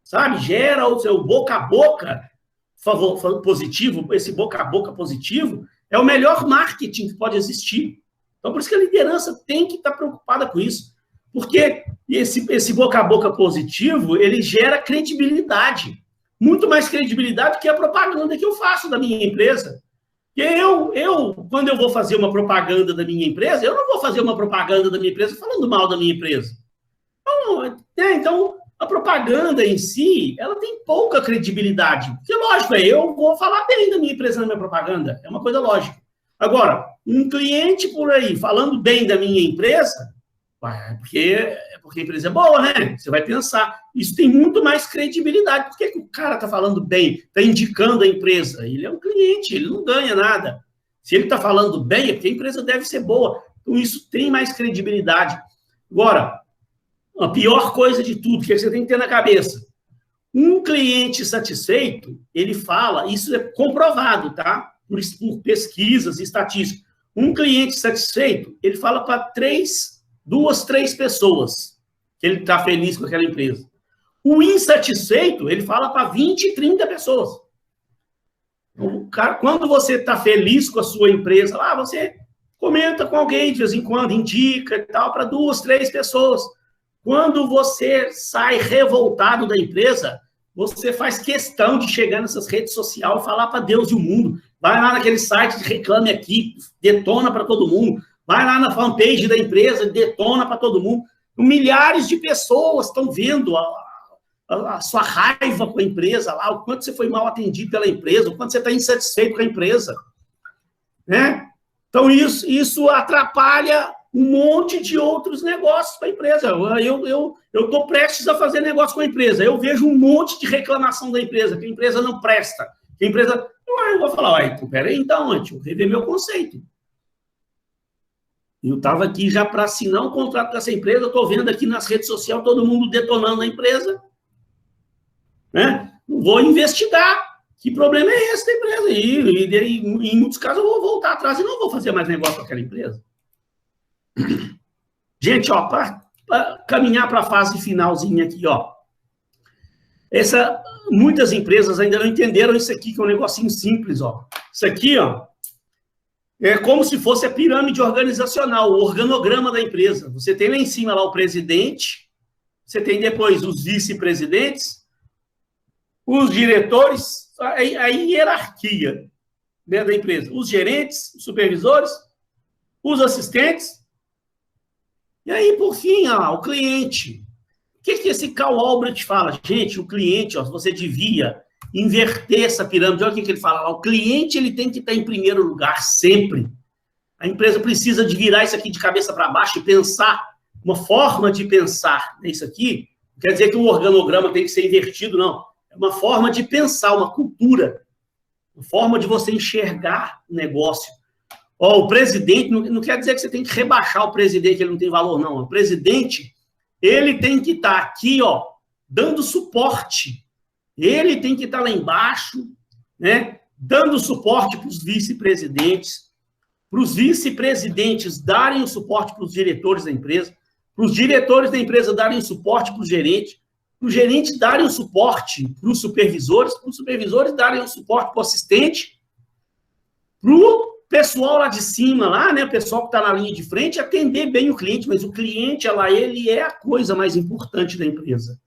sabe? Gera o seu boca a boca positivo, esse boca a boca positivo é o melhor marketing que pode existir. Então, por isso que a liderança tem que estar preocupada com isso. Porque esse boca a boca positivo, ele gera credibilidade. Muito mais credibilidade que a propaganda que eu faço da minha empresa. Porque quando eu vou fazer uma propaganda da minha empresa, eu não vou fazer uma propaganda da minha empresa falando mal da minha empresa. Então, a propaganda em si, ela tem pouca credibilidade. Porque, lógico, eu vou falar bem da minha empresa na minha propaganda. É uma coisa lógica. Agora, um cliente por aí falando bem da minha empresa, porque a empresa é boa, né? Você vai pensar. Isso tem muito mais credibilidade. Por que o cara está falando bem, está indicando a empresa? Ele é um cliente, ele não ganha nada. Se ele está falando bem, é porque a empresa deve ser boa. Então, isso tem mais credibilidade. Agora, a pior coisa de tudo, que você tem que ter na cabeça. Um cliente satisfeito, ele fala, isso é comprovado, tá? Por pesquisas e estatísticas. Um cliente satisfeito, ele fala para 2, 3 pessoas que ele está feliz com aquela empresa. O insatisfeito, ele fala para 20, 30 pessoas. Então, quando você está feliz com a sua empresa, lá você comenta com alguém de vez em quando, indica e tal, para 2, 3 pessoas. Quando você sai revoltado da empresa, você faz questão de chegar nessas redes sociais e falar para Deus e o mundo. Vai lá naquele site de Reclame Aqui, detona para todo mundo. Vai lá na fanpage da empresa, detona para todo mundo. Milhares de pessoas estão vendo a sua raiva com a empresa lá, o quanto você foi mal atendido pela empresa, o quanto você está insatisfeito com a empresa. Né? Então, isso atrapalha um monte de outros negócios para a empresa. Eu estou prestes a fazer negócio com a empresa. Eu vejo um monte de reclamação da empresa, que a empresa não presta. Que a empresa... Eu vou falar, então, peraí, então, antes, eu rever meu conceito. Eu estava aqui já para assinar um contrato com essa empresa, eu estou vendo aqui nas redes sociais todo mundo detonando a empresa. Né? Vou investigar. Que problema é esse da empresa? E em muitos casos eu vou voltar atrás e não vou fazer mais negócio com aquela empresa. Gente, ó, para caminhar para a fase finalzinha aqui, ó. Muitas empresas ainda não entenderam isso aqui, que é um negocinho simples, ó. Isso aqui, ó, é como se fosse a pirâmide organizacional, o organograma da empresa. Você tem lá em cima lá o presidente, você tem depois os vice-presidentes, os diretores, a hierarquia, né, da empresa. Os gerentes, os supervisores, os assistentes. E aí, por fim, ó, o cliente. O que esse Carl Albrecht fala? Gente, o cliente, ó, você devia inverter essa pirâmide. Olha o que ele fala lá. O cliente ele tem que estar em primeiro lugar sempre. A empresa precisa de virar isso aqui de cabeça para baixo e pensar, uma forma de pensar nisso aqui. Não quer dizer que o organograma tem que ser invertido, não. É uma forma de pensar, uma cultura. Uma forma de você enxergar o negócio. Ó, o presidente, não quer dizer que você tem que rebaixar o presidente, ele não tem valor, não. O presidente, ele tem que estar aqui, ó, dando suporte. Ele tem que estar lá embaixo, né, dando suporte para os vice-presidentes, para os vice-presidentes darem o suporte para os diretores da empresa, para os diretores da empresa darem o suporte para os gerentes darem o suporte para os supervisores darem o suporte para o assistente, para o pessoal lá de cima, lá, né, o pessoal que está na linha de frente, atender bem o cliente, mas o cliente, ele é a coisa mais importante da empresa.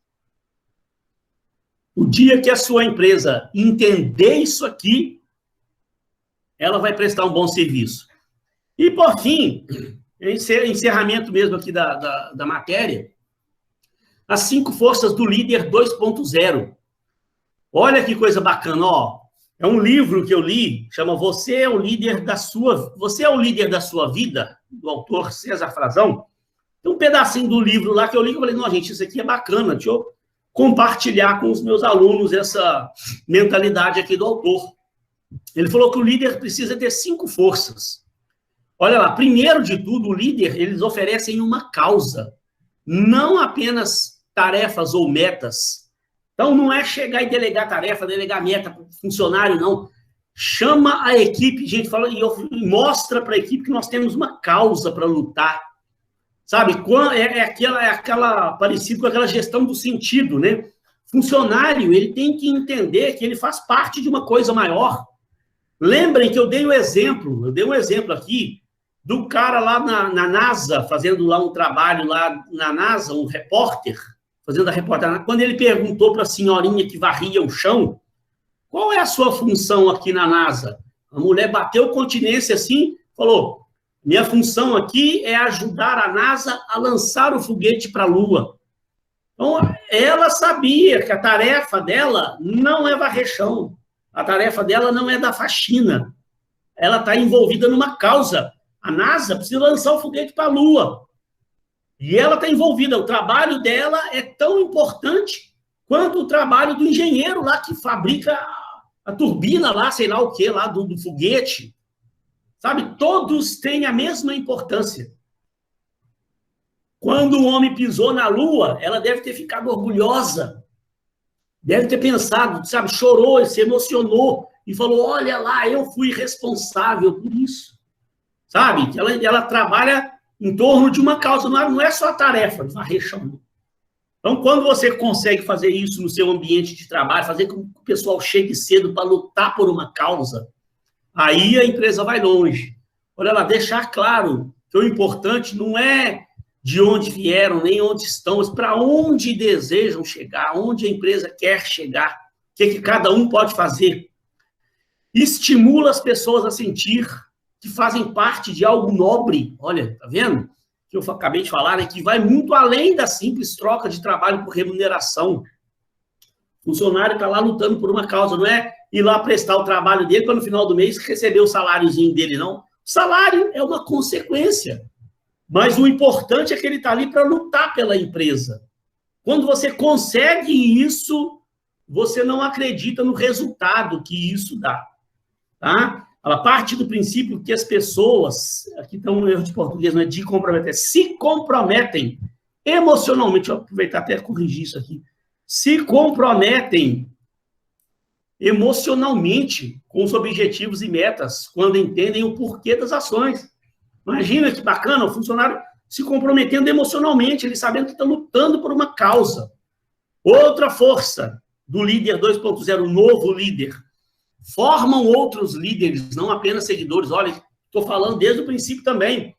O dia que a sua empresa entender isso aqui, ela vai prestar um bom serviço. E, por fim, encerramento mesmo aqui da matéria, as 5 forças do líder 2.0. Olha que coisa bacana, ó. É um livro que eu li, chama Você é o líder da sua vida, do autor César Frazão. Tem um pedacinho do livro lá que eu li, que eu falei, não, gente, isso aqui é bacana, deixa eu compartilhar com os meus alunos essa mentalidade aqui do autor. Ele falou que o líder precisa ter 5 forças. Olha lá, primeiro de tudo, o líder, eles oferecem uma causa, não apenas tarefas ou metas. Então, não é chegar e delegar tarefa, delegar meta para o funcionário, não. Chama a equipe, gente, fala, e mostra para a equipe que nós temos uma causa para lutar. Sabe? É aquela parecido com aquela gestão do sentido, né? Funcionário, ele tem que entender que ele faz parte de uma coisa maior. Lembrem que eu dei um exemplo aqui do cara lá na NASA, fazendo lá um trabalho lá na NASA, um repórter, fazendo a reportagem. Quando ele perguntou para a senhorinha que varria o chão, qual é a sua função aqui na NASA? A mulher bateu continência assim, falou, minha função aqui é ajudar a NASA a lançar o foguete para a Lua. Então, ela sabia que a tarefa dela não é varrer chão, a tarefa dela não é da faxina, ela está envolvida numa causa. A NASA precisa lançar o foguete para a Lua. E ela está envolvida, o trabalho dela é tão importante quanto o trabalho do engenheiro lá que fabrica a turbina lá, sei lá o que, lá do foguete. Sabe, todos têm a mesma importância. Quando o homem pisou na Lua, ela deve ter ficado orgulhosa, deve ter pensado, sabe, chorou, se emocionou e falou, olha lá, eu fui responsável por isso. Sabe, que ela trabalha em torno de uma causa, não é só a tarefa de varrer chão. Então, quando você consegue fazer isso no seu ambiente de trabalho, fazer com que o pessoal chegue cedo para lutar por uma causa, aí a empresa vai longe. Olha lá, deixar claro que o importante não é de onde vieram, nem onde estão, mas para onde desejam chegar, onde a empresa quer chegar, o que cada um pode fazer. Estimula as pessoas a sentir que fazem parte de algo nobre. Olha, tá vendo? Que eu acabei de falar, né? Que vai muito além da simples troca de trabalho por remuneração. O funcionário está lá lutando por uma causa, não é ir lá prestar o trabalho dele para no final do mês receber o saláriozinho dele, não. O salário é uma consequência, mas o importante é que ele está ali para lutar pela empresa. Quando você consegue isso, você não acredita no resultado que isso dá, tá? Ela parte do princípio que as pessoas, aqui está um erro de português, não é de comprometer, se comprometem emocionalmente, vou aproveitar até corrigir isso aqui, se comprometem emocionalmente com os objetivos e metas, quando entendem o porquê das ações. Imagina que bacana, o funcionário se comprometendo emocionalmente, ele sabendo que está lutando por uma causa. Outra força do líder 2.0, o novo líder, formam outros líderes, não apenas seguidores. Olha, estou falando desde o princípio também.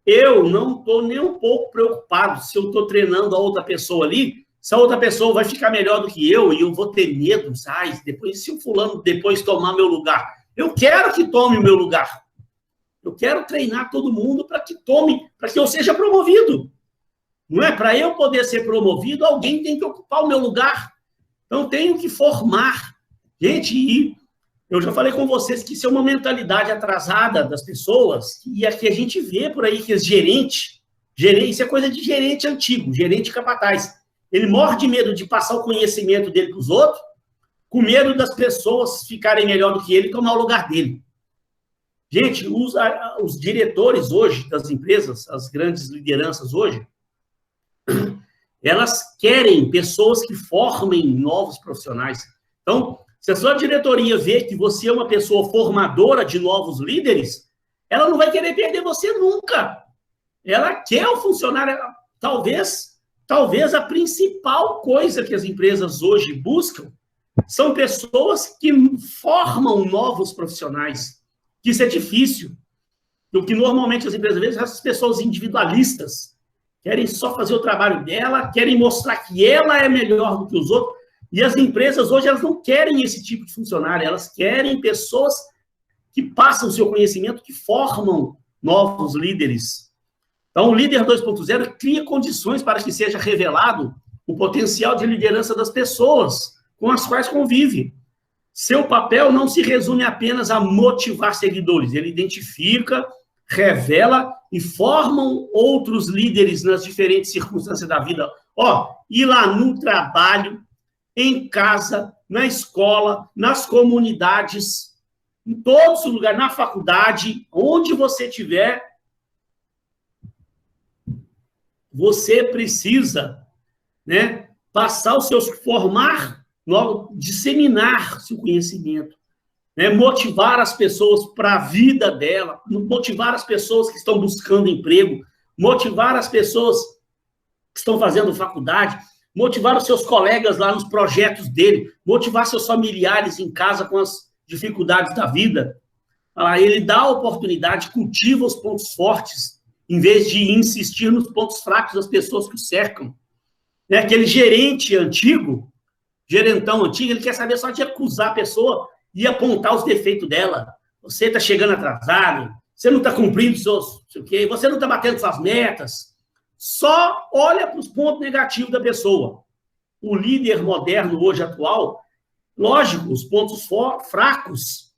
Eu não estou nem um pouco preocupado se eu estou treinando a outra pessoa ali, se a outra pessoa vai ficar melhor do que eu e eu vou ter medo, sabe? Depois, se o fulano depois tomar meu lugar. Eu quero que tome o meu lugar. Eu quero treinar todo mundo para que tome, para que eu seja promovido. Não é? Para eu poder ser promovido, alguém tem que ocupar o meu lugar. Então, eu tenho que formar. Gente, e eu já falei com vocês que isso é uma mentalidade atrasada das pessoas, e aqui a gente vê por aí que esse gerente, isso é coisa de gerente antigo, gerente capataz. Ele morre de medo de passar o conhecimento dele para os outros, com medo das pessoas ficarem melhor do que ele e tomar o lugar dele. Gente, os diretores hoje das empresas, as grandes lideranças hoje, elas querem pessoas que formem novos profissionais. Então, se a sua diretoria vê que você é uma pessoa formadora de novos líderes, ela não vai querer perder você nunca. Ela quer o funcionário. Talvez a principal coisa que as empresas hoje buscam são pessoas que formam novos profissionais. Isso é difícil. O que normalmente as empresas veem são essas pessoas individualistas. Querem só fazer o trabalho dela, querem mostrar que ela é melhor do que os outros. E as empresas hoje, elas não querem esse tipo de funcionário, elas querem pessoas que passam o seu conhecimento, que formam novos líderes. Então, o líder 2.0 cria condições para que seja revelado o potencial de liderança das pessoas com as quais convive. Seu papel não se resume apenas a motivar seguidores, ele identifica, revela e formam outros líderes nas diferentes circunstâncias da vida. Ir lá no trabalho, em casa, na escola, nas comunidades, em todos os lugares, na faculdade, onde você estiver, você precisa, né, passar os seus, formar, disseminar seu conhecimento, né, motivar as pessoas para a vida dela, motivar as pessoas que estão buscando emprego, motivar as pessoas que estão fazendo faculdade, motivar os seus colegas lá nos projetos dele, motivar seus familiares em casa com as dificuldades da vida. Ele dá a oportunidade, cultiva os pontos fortes, em vez de insistir nos pontos fracos das pessoas que o cercam. Aquele gerente antigo, gerentão antigo, ele quer saber só de acusar a pessoa e apontar os defeitos dela. Você está chegando atrasado, você não está cumprindo seus, você não está batendo suas metas. Só olha para os pontos negativos da pessoa. O líder moderno, hoje, atual, lógico, os pontos fracos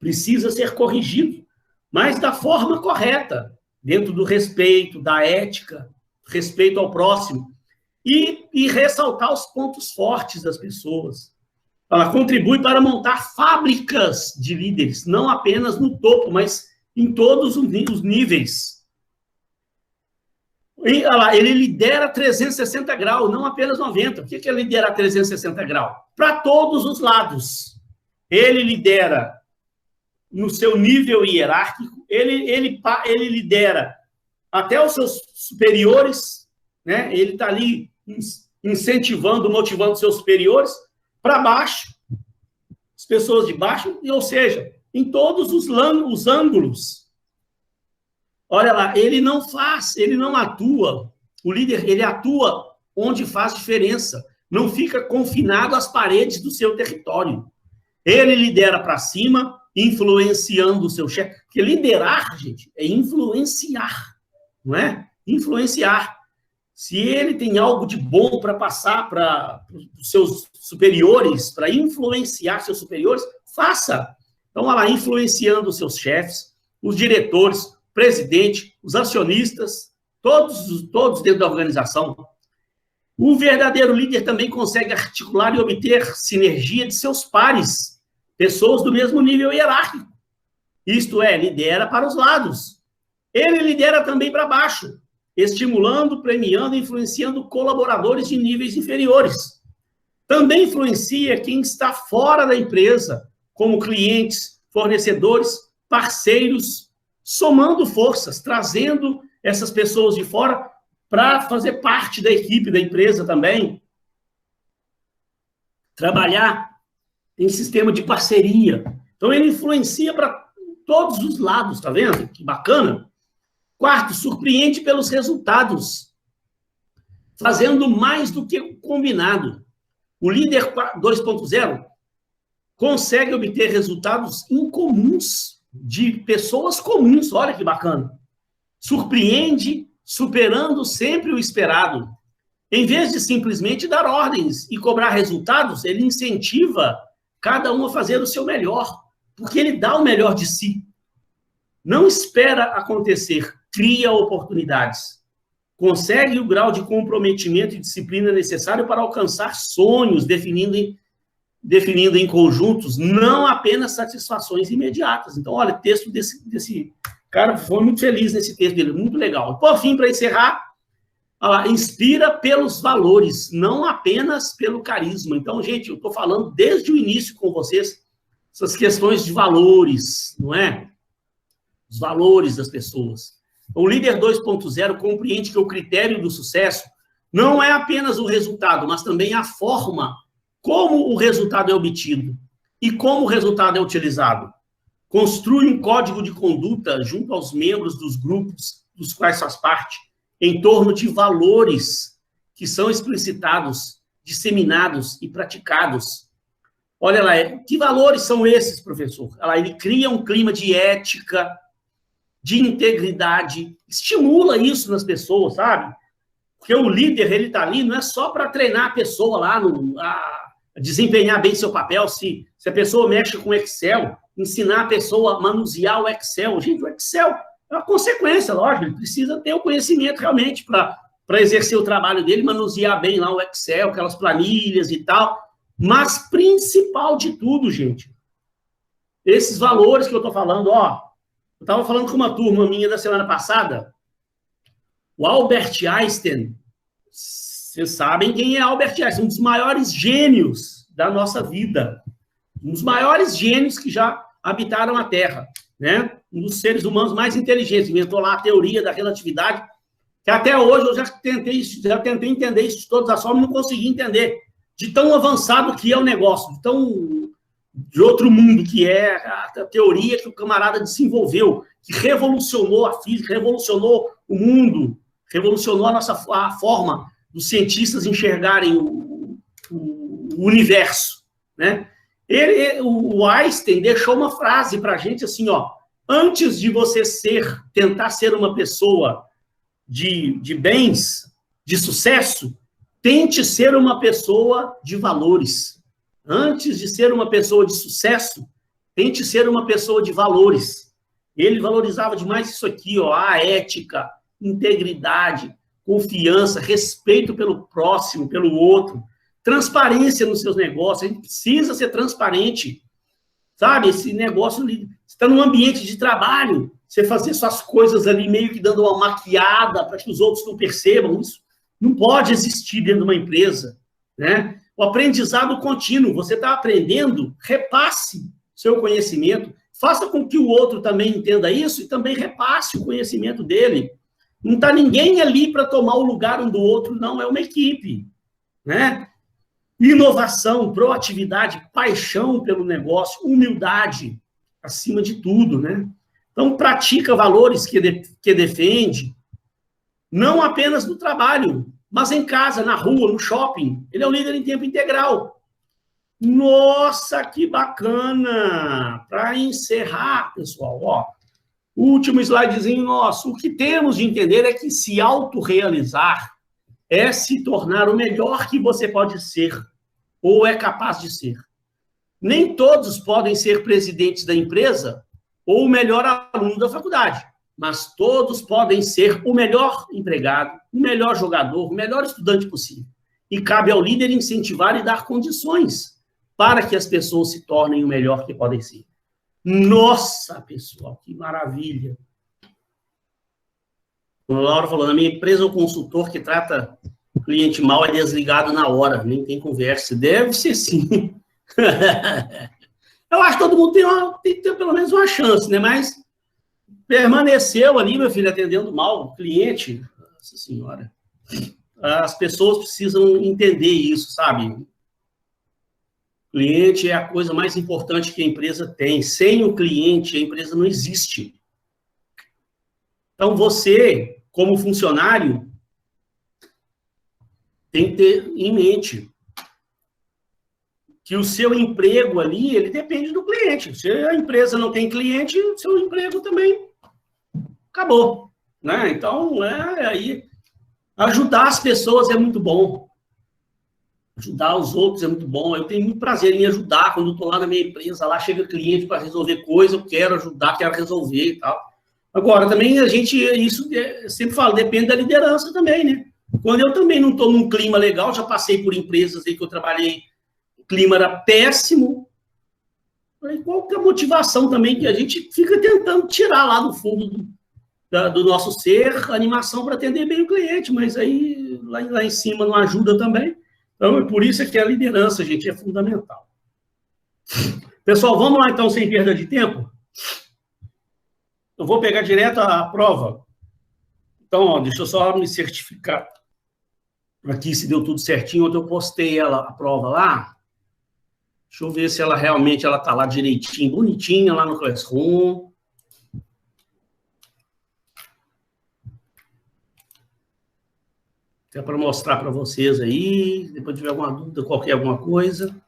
precisa ser corrigido, mas da forma correta, dentro do respeito, da ética, respeito ao próximo, e ressaltar os pontos fortes das pessoas. Ela contribui para montar fábricas de líderes, não apenas no topo, mas em todos os níveis. Ele lidera 360 graus, não apenas 90. O que é liderar 360 graus? Para todos os lados. Ele lidera no seu nível hierárquico, ele lidera até os seus superiores, né? Ele está ali incentivando, motivando seus superiores para baixo, as pessoas de baixo, ou seja, em todos os ângulos. Olha lá, ele não atua, o líder, ele atua onde faz diferença, não fica confinado às paredes do seu território. Ele lidera para cima, influenciando o seu chefe. Porque liderar, gente, é influenciar, não é? Influenciar. Se ele tem algo de bom para passar para os seus superiores, para influenciar seus superiores, faça. Então, olha lá, influenciando os seus chefes, os diretores, presidente, os acionistas, todos dentro da organização. O verdadeiro líder também consegue articular e obter sinergia de seus pares, pessoas do mesmo nível hierárquico. Isto é, lidera para os lados. Ele lidera também para baixo, estimulando, premiando e influenciando colaboradores de níveis inferiores. Também influencia quem está fora da empresa, como clientes, fornecedores, parceiros, somando forças, trazendo essas pessoas de fora para fazer parte da equipe da empresa também. Trabalhar em sistema de parceria. Então, ele influencia para todos os lados, tá vendo? Que bacana. Quarto, surpreende pelos resultados, fazendo mais do que o combinado. O líder 2.0 consegue obter resultados incomuns, de pessoas comuns, olha que bacana. Surpreende, superando sempre o esperado. Em vez de simplesmente dar ordens e cobrar resultados, ele incentiva cada um a fazer o seu melhor, porque ele dá o melhor de si. Não espera acontecer, cria oportunidades. Consegue o grau de comprometimento e disciplina necessário para alcançar sonhos, definindo em conjuntos, não apenas satisfações imediatas. Então, olha, o texto desse cara foi muito feliz nesse texto dele, muito legal. Por fim, para encerrar, inspira pelos valores, não apenas pelo carisma. Então, gente, eu estou falando desde o início com vocês essas questões de valores, não é? Os valores das pessoas. O líder 2.0 compreende que o critério do sucesso não é apenas o resultado, mas também a forma como o resultado é obtido e como o resultado é utilizado. Construi um código de conduta junto aos membros dos grupos dos quais faz parte, em torno de valores que são explicitados, disseminados e praticados. Olha lá, que valores são esses, professor? Ele cria um clima de ética, de integridade. Estimula isso nas pessoas, sabe? Porque o líder, ele está ali, não é só para treinar a pessoa lá, a desempenhar bem seu papel. Se a pessoa mexe com Excel, ensinar a pessoa a manusear o Excel. Gente, o Excel é uma consequência, lógico, ele precisa ter o conhecimento realmente para exercer o trabalho dele, manusear bem lá o Excel, aquelas planilhas e tal. Mas, principal de tudo, gente, esses valores que eu estou falando, ó, eu estava falando com uma turma minha da semana passada, o Albert Einstein, vocês sabem quem é Albert Einstein, um dos maiores gênios da nossa vida, um dos maiores gênios que já habitaram a Terra, né? Um dos seres humanos mais inteligentes, inventou lá a teoria da relatividade, que até hoje eu já tentei entender isso de todas as formas, não consegui entender, de tão avançado que é o negócio, de outro mundo que é a teoria que o camarada desenvolveu, que revolucionou a física, revolucionou o mundo, revolucionou a forma dos cientistas enxergarem o universo, né? O Einstein deixou uma frase para a gente assim, ó, antes de você tentar ser uma pessoa de bens, de sucesso, tente ser uma pessoa de valores. Antes de ser uma pessoa de sucesso, tente ser uma pessoa de valores. Ele valorizava demais isso aqui, ó, a ética, integridade, confiança, respeito pelo próximo, pelo outro, transparência nos seus negócios. A gente precisa ser transparente, sabe? Esse negócio, você está num ambiente de trabalho, você fazer suas coisas ali meio que dando uma maquiada para que os outros não percebam, isso não pode existir dentro de uma empresa, né? O aprendizado contínuo, você está aprendendo, repasse seu conhecimento, faça com que o outro também entenda isso e também repasse o conhecimento dele. Não está ninguém ali para tomar o lugar um do outro, não, é uma equipe, né? Inovação, proatividade, paixão pelo negócio, humildade, acima de tudo, né? Então, pratica valores que defende, não apenas no trabalho, mas em casa, na rua, no shopping. Ele é um líder em tempo integral. Nossa, que bacana! Para encerrar, pessoal, ó, o último slidezinho nosso. O que temos de entender é que se autorrealizar é se tornar o melhor que você pode ser ou é capaz de ser. Nem todos podem ser presidentes da empresa ou o melhor aluno da faculdade, mas todos podem ser o melhor empregado, o melhor jogador, o melhor estudante possível. E cabe ao líder incentivar e dar condições para que as pessoas se tornem o melhor que podem ser. Nossa, pessoal, que maravilha! Como a Laura falou, na minha empresa, o consultor que trata o cliente mal é desligado na hora, nem tem conversa. Deve ser sim. Eu acho que todo mundo tem que ter pelo menos uma chance, né? Mas permaneceu ali, meu filho, atendendo mal o cliente. Nossa Senhora. As pessoas precisam entender isso, sabe? O cliente é a coisa mais importante que a empresa tem. Sem o cliente, a empresa não existe. Então, você, como funcionário, tem que ter em mente que o seu emprego ali, ele depende do cliente. Se a empresa não tem cliente, o seu emprego também acabou, né? Então, aí ajudar as pessoas é muito bom. Ajudar os outros é muito bom. Eu tenho muito prazer em ajudar. Quando eu estou lá na minha empresa, lá chega cliente para resolver coisa, eu quero ajudar, quero resolver e tal. Agora, também a gente, isso eu sempre falo, depende da liderança também, né? Quando eu também não estou num clima legal, já passei por empresas aí que eu trabalhei, o clima era péssimo. Qual que é a motivação também que a gente fica tentando tirar lá do fundo do nosso ser, animação para atender bem o cliente, mas aí lá em cima não ajuda também. Então, é por isso que a liderança, gente, é fundamental. Pessoal, vamos lá, então, sem perda de tempo. Eu vou pegar direto a prova. Então, ó, deixa eu só me certificar aqui se deu tudo certinho. Ontem eu postei a prova lá. Deixa eu ver se ela realmente está lá direitinho, bonitinha, lá no Classroom. É para mostrar para vocês aí, depois tiver alguma dúvida, qualquer alguma coisa.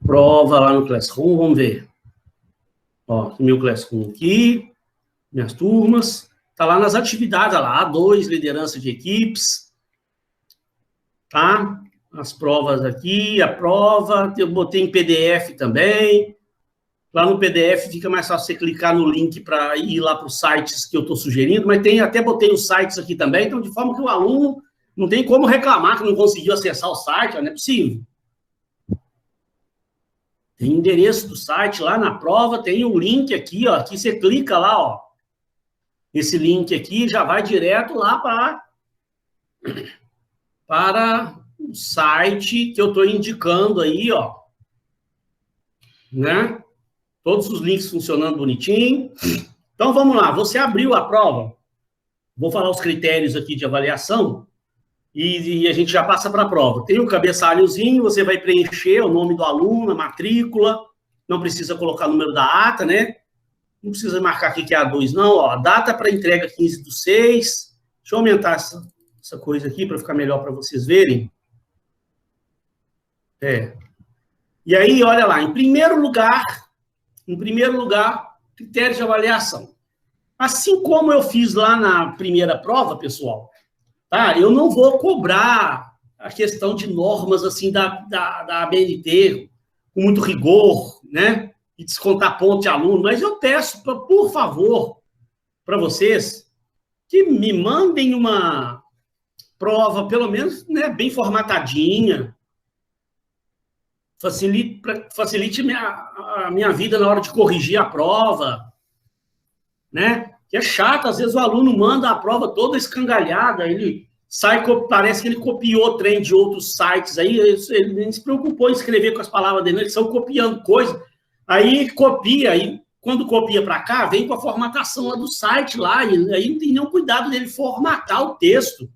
Prova lá no Classroom, vamos ver. Ó, meu Classroom aqui, minhas turmas. Tá lá nas atividades, lá, A2, liderança de equipes. Tá? As provas aqui, a prova. Eu botei em PDF também. Lá no PDF fica mais fácil você clicar no link para ir lá para os sites que eu estou sugerindo, mas até botei os sites aqui também, então de forma que o aluno não tem como reclamar que não conseguiu acessar o site, não é possível. Tem endereço do site lá na prova, tem o link aqui, ó, aqui você clica lá, ó. Esse link aqui já vai direto lá para o site que eu estou indicando aí, ó. Né? Todos os links funcionando bonitinho. Então, vamos lá. Você abriu a prova. Vou falar os critérios aqui de avaliação e a gente já passa para a prova. Tem um cabeçalhozinho, você vai preencher o nome do aluno, a matrícula. Não precisa colocar o número da ata, né? Não precisa marcar aqui que é A2, não. Ó, data para entrega 15/6. Deixa eu aumentar essa coisa aqui para ficar melhor para vocês verem. E aí, olha lá. Em primeiro lugar, critérios de avaliação. Assim como eu fiz lá na primeira prova, pessoal, tá? Eu não vou cobrar a questão de normas assim da ABNT com muito rigor, né? E descontar ponto de aluno, mas eu peço, por favor, para vocês, que me mandem uma prova, pelo menos, né, bem formatadinha, facilite a minha vida na hora de corrigir a prova, né? Que é chato, às vezes o aluno manda a prova toda escangalhada, ele sai, parece que ele copiou o trem de outros sites, aí ele nem se preocupou em escrever com as palavras dele, eles estão copiando coisa, aí copia, aí quando copia para cá, vem com a formatação lá do site, lá, e aí não tem nenhum cuidado dele formatar o texto.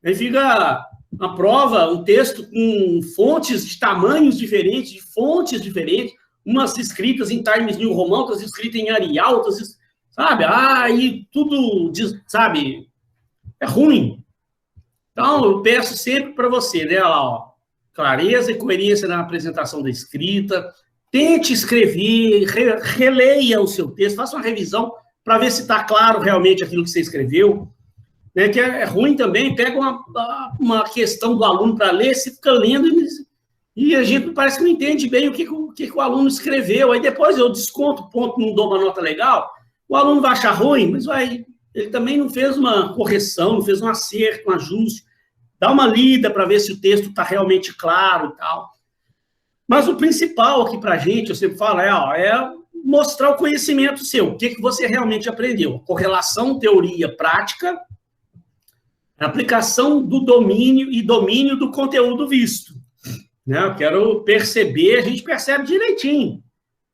Aí fica a prova, um texto com fontes de tamanhos diferentes, de fontes diferentes, umas escritas em Times New Roman, outras escritas em Arial, outras, sabe? E tudo, sabe? É ruim. Então, eu peço sempre para você, né? Olha lá, ó, clareza e coerência na apresentação da escrita, tente escrever, releia o seu texto, faça uma revisão para ver se está claro realmente aquilo que você escreveu. Né, que é ruim também, pega uma questão do aluno para ler, se fica lendo e a gente parece que não entende bem o que o aluno escreveu, aí depois eu desconto, ponto, não dou uma nota legal, o aluno vai achar ruim, mas ele também não fez uma correção, não fez um acerto, um ajuste, dá uma lida para ver se o texto está realmente claro e tal. Mas o principal aqui para a gente, eu sempre falo, é mostrar o conhecimento seu, o que você realmente aprendeu, correlação, teoria, prática, aplicação do domínio e domínio do conteúdo visto. Né? Eu quero perceber, a gente percebe direitinho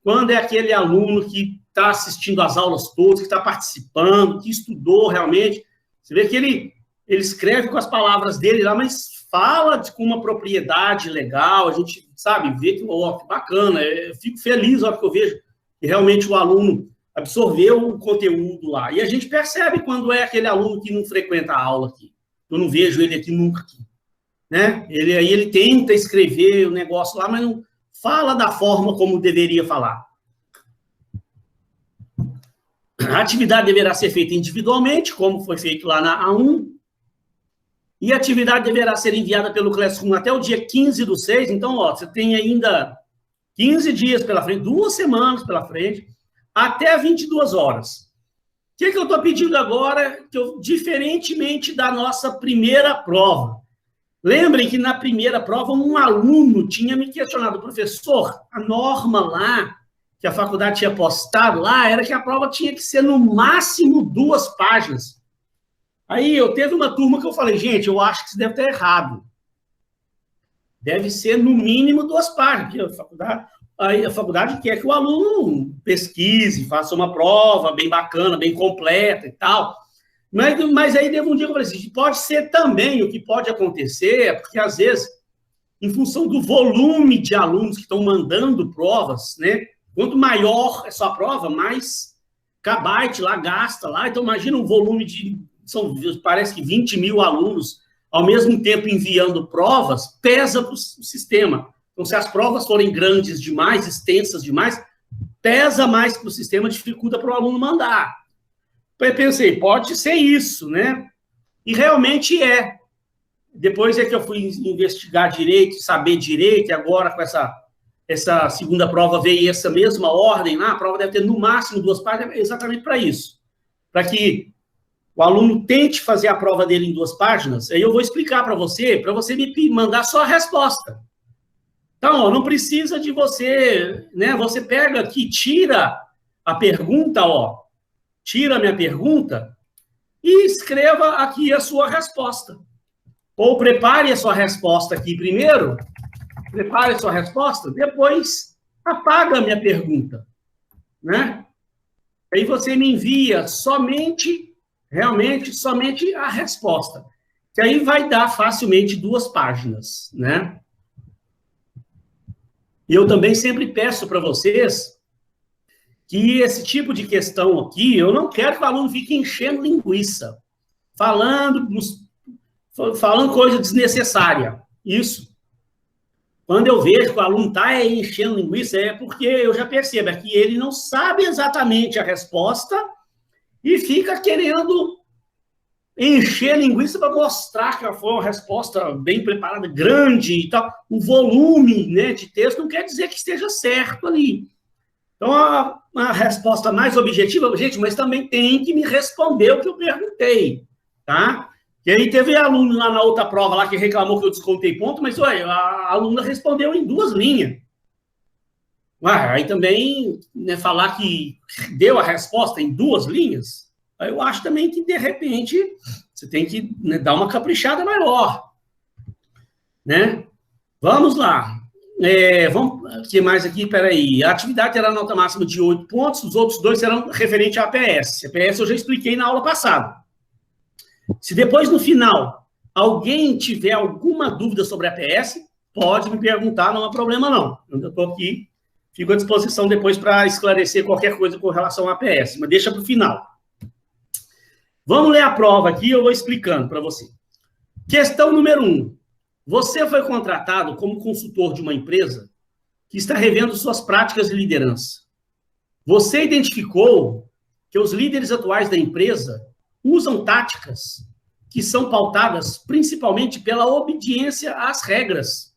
quando é aquele aluno que está assistindo às aulas todas, que está participando, que estudou realmente. Você vê que ele escreve com as palavras dele lá, mas fala com uma propriedade legal, a gente, sabe, vê que, que bacana, eu fico feliz na hora que eu vejo que realmente o aluno absorveu o conteúdo lá. E a gente percebe quando é aquele aluno que não frequenta a aula aqui. Eu não vejo ele aqui nunca. Né? Ele tenta escrever o negócio lá, mas não fala da forma como deveria falar. A atividade deverá ser feita individualmente, como foi feito lá na A1. E a atividade deverá ser enviada pelo Classroom até o dia 15/6. Então, você tem ainda 15 dias pela frente, 2 semanas pela frente, até 22 horas. O que eu estou pedindo agora, diferentemente da nossa primeira prova? Lembrem que na primeira prova, um aluno tinha me questionado, professor, a norma lá, que a faculdade tinha postado lá, era que a prova tinha que ser no máximo 2 páginas. Aí eu teve uma turma que eu falei, gente, eu acho que isso deve estar errado. Deve ser no mínimo 2 páginas, porque a faculdade quer que o aluno pesquise, faça uma prova bem bacana, bem completa e tal. Mas aí, teve um dia que eu falei assim, pode ser também, o que pode acontecer é porque, às vezes, em função do volume de alunos que estão mandando provas, né? Quanto maior é sua prova, mais kbyte lá gasta lá. Então, imagina um volume parece que 20 mil alunos ao mesmo tempo enviando provas, pesa para o sistema. Então, se as provas forem grandes demais, extensas demais, pesa mais para o sistema, dificulta para o aluno mandar. Eu pensei, pode ser isso, né? E realmente é. Depois é que eu fui investigar direito, saber direito, e agora com essa segunda prova veio essa mesma ordem lá, a prova deve ter no máximo 2 páginas, exatamente para isso. Para que o aluno tente fazer a prova dele em 2 páginas, aí eu vou explicar para você me mandar só a resposta. Então, ó, não precisa de você, né? Você pega aqui, tira a pergunta, ó, tira a minha pergunta e escreva aqui a sua resposta. Ou prepare a sua resposta aqui primeiro, prepare a sua resposta, depois apaga a minha pergunta, né? Aí você me envia realmente somente a resposta, que aí vai dar facilmente 2 páginas, né? E eu também sempre peço para vocês que esse tipo de questão aqui, eu não quero que o aluno fique enchendo linguiça, falando coisa desnecessária. Isso. Quando eu vejo que o aluno está enchendo linguiça, é porque eu já percebo que ele não sabe exatamente a resposta e fica querendo encher linguiça para mostrar que foi uma resposta bem preparada, grande e tal. O volume, né, de texto não quer dizer que esteja certo ali. Então, a resposta mais objetiva, gente, mas também tem que me responder o que eu perguntei, tá? E aí teve aluno lá na outra prova lá que reclamou que eu descontei ponto, mas olha, a aluna respondeu em 2 linhas. Aí também, né, falar que deu a resposta em 2 linhas, aí eu acho também que, de repente, você tem que, né, dar uma caprichada maior, né? Vamos lá. O que mais aqui? Peraí. A atividade terá nota máxima de 8 pontos, os outros 2 serão referentes à APS. A APS eu já expliquei na aula passada. Se depois, no final, alguém tiver alguma dúvida sobre a APS, pode me perguntar, não há problema não. Eu estou aqui, fico à disposição depois para esclarecer qualquer coisa com relação à APS, mas deixa para o final. Vamos ler a prova aqui, eu vou explicando para você. Questão número 1. Você foi contratado como consultor de uma empresa que está revendo suas práticas de liderança. Você identificou que os líderes atuais da empresa usam táticas que são pautadas principalmente pela obediência às regras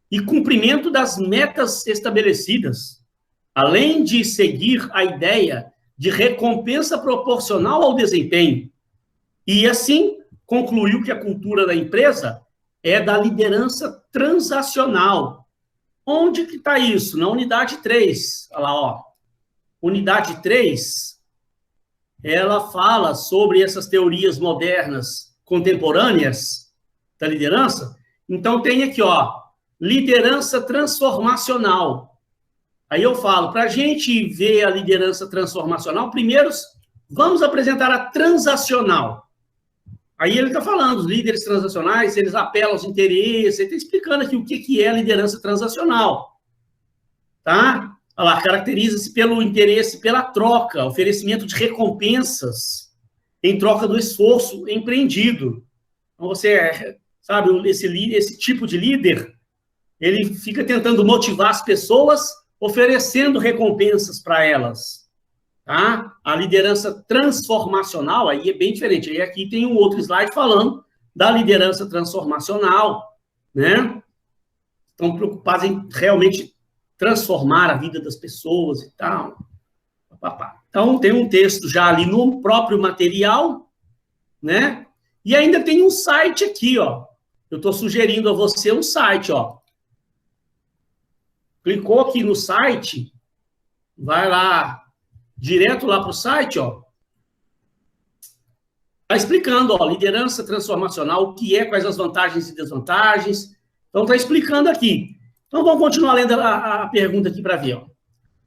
e cumprimento das metas estabelecidas, além de seguir a ideia de recompensa proporcional ao desempenho. E, assim, concluiu que a cultura da empresa é da liderança transacional. Onde que está isso? Na unidade 3. Olha lá, ó. Unidade 3, ela fala sobre essas teorias modernas, contemporâneas da liderança. Então, tem aqui, ó, liderança transformacional. Aí eu falo, para a gente ver a liderança transformacional, primeiro, vamos apresentar a transacional. Aí ele está falando, os líderes transacionais, eles apelam aos interesses, ele está explicando aqui o que é a liderança transacional. Tá? Olha lá, caracteriza-se pelo interesse, pela troca, oferecimento de recompensas em troca do esforço empreendido. Então, você, sabe, esse tipo de líder, ele fica tentando motivar as pessoas, oferecendo recompensas para elas. Tá? A liderança transformacional, aí é bem diferente. Aí aqui tem um outro slide falando da liderança transformacional, né? Estão preocupados em realmente transformar a vida das pessoas e tal. Então, tem um texto já ali no próprio material, né? E ainda tem um site aqui, ó. Eu estou sugerindo a você um site, ó. Clicou aqui no site, vai lá, direto lá para o site, ó. Está explicando, ó, liderança transformacional, o que é, quais as vantagens e desvantagens. Então, está explicando aqui. Então, vamos continuar lendo a pergunta aqui para ver, ó.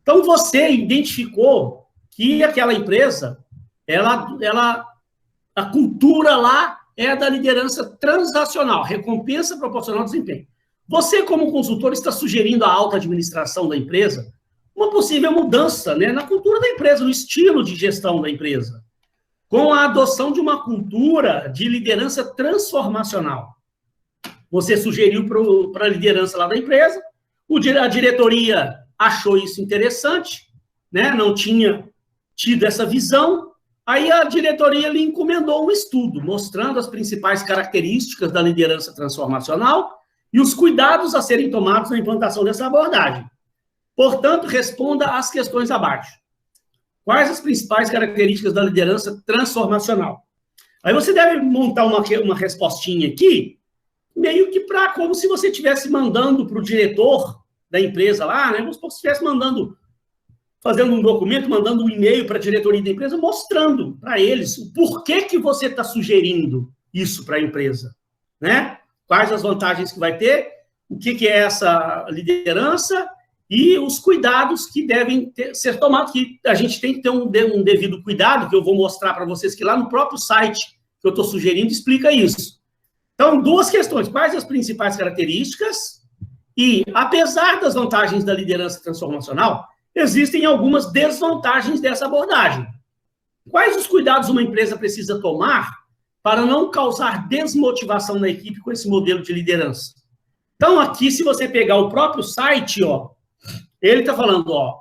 Então, você identificou que aquela empresa, a cultura lá é da liderança transacional, recompensa proporcional ao desempenho. Você, como consultor, está sugerindo à alta administração da empresa uma possível mudança, né, na cultura da empresa, no estilo de gestão da empresa, com a adoção de uma cultura de liderança transformacional. Você sugeriu para a liderança lá da empresa, a diretoria achou isso interessante, né? Não tinha tido essa visão. Aí a diretoria lhe encomendou um estudo mostrando as principais características da liderança transformacional e os cuidados a serem tomados na implantação dessa abordagem. Portanto, responda às questões abaixo. Quais as principais características da liderança transformacional? Aí você deve montar uma respostinha aqui, meio que como se você estivesse mandando para o diretor da empresa lá, né? Como se você estivesse fazendo um documento, mandando um e-mail para a diretoria da empresa, mostrando para eles o porquê que você está sugerindo isso para a empresa, né? Quais as vantagens que vai ter, o que é essa liderança e os cuidados que devem ser tomados, que a gente tem que ter um devido cuidado, que eu vou mostrar para vocês que lá no próprio site que eu estou sugerindo explica isso. Então, duas questões. Quais as principais características? E, apesar das vantagens da liderança transformacional, existem algumas desvantagens dessa abordagem. Quais os cuidados uma empresa precisa tomar para não causar desmotivação na equipe com esse modelo de liderança? Então, aqui, se você pegar o próprio site, ó, ele está falando, ó,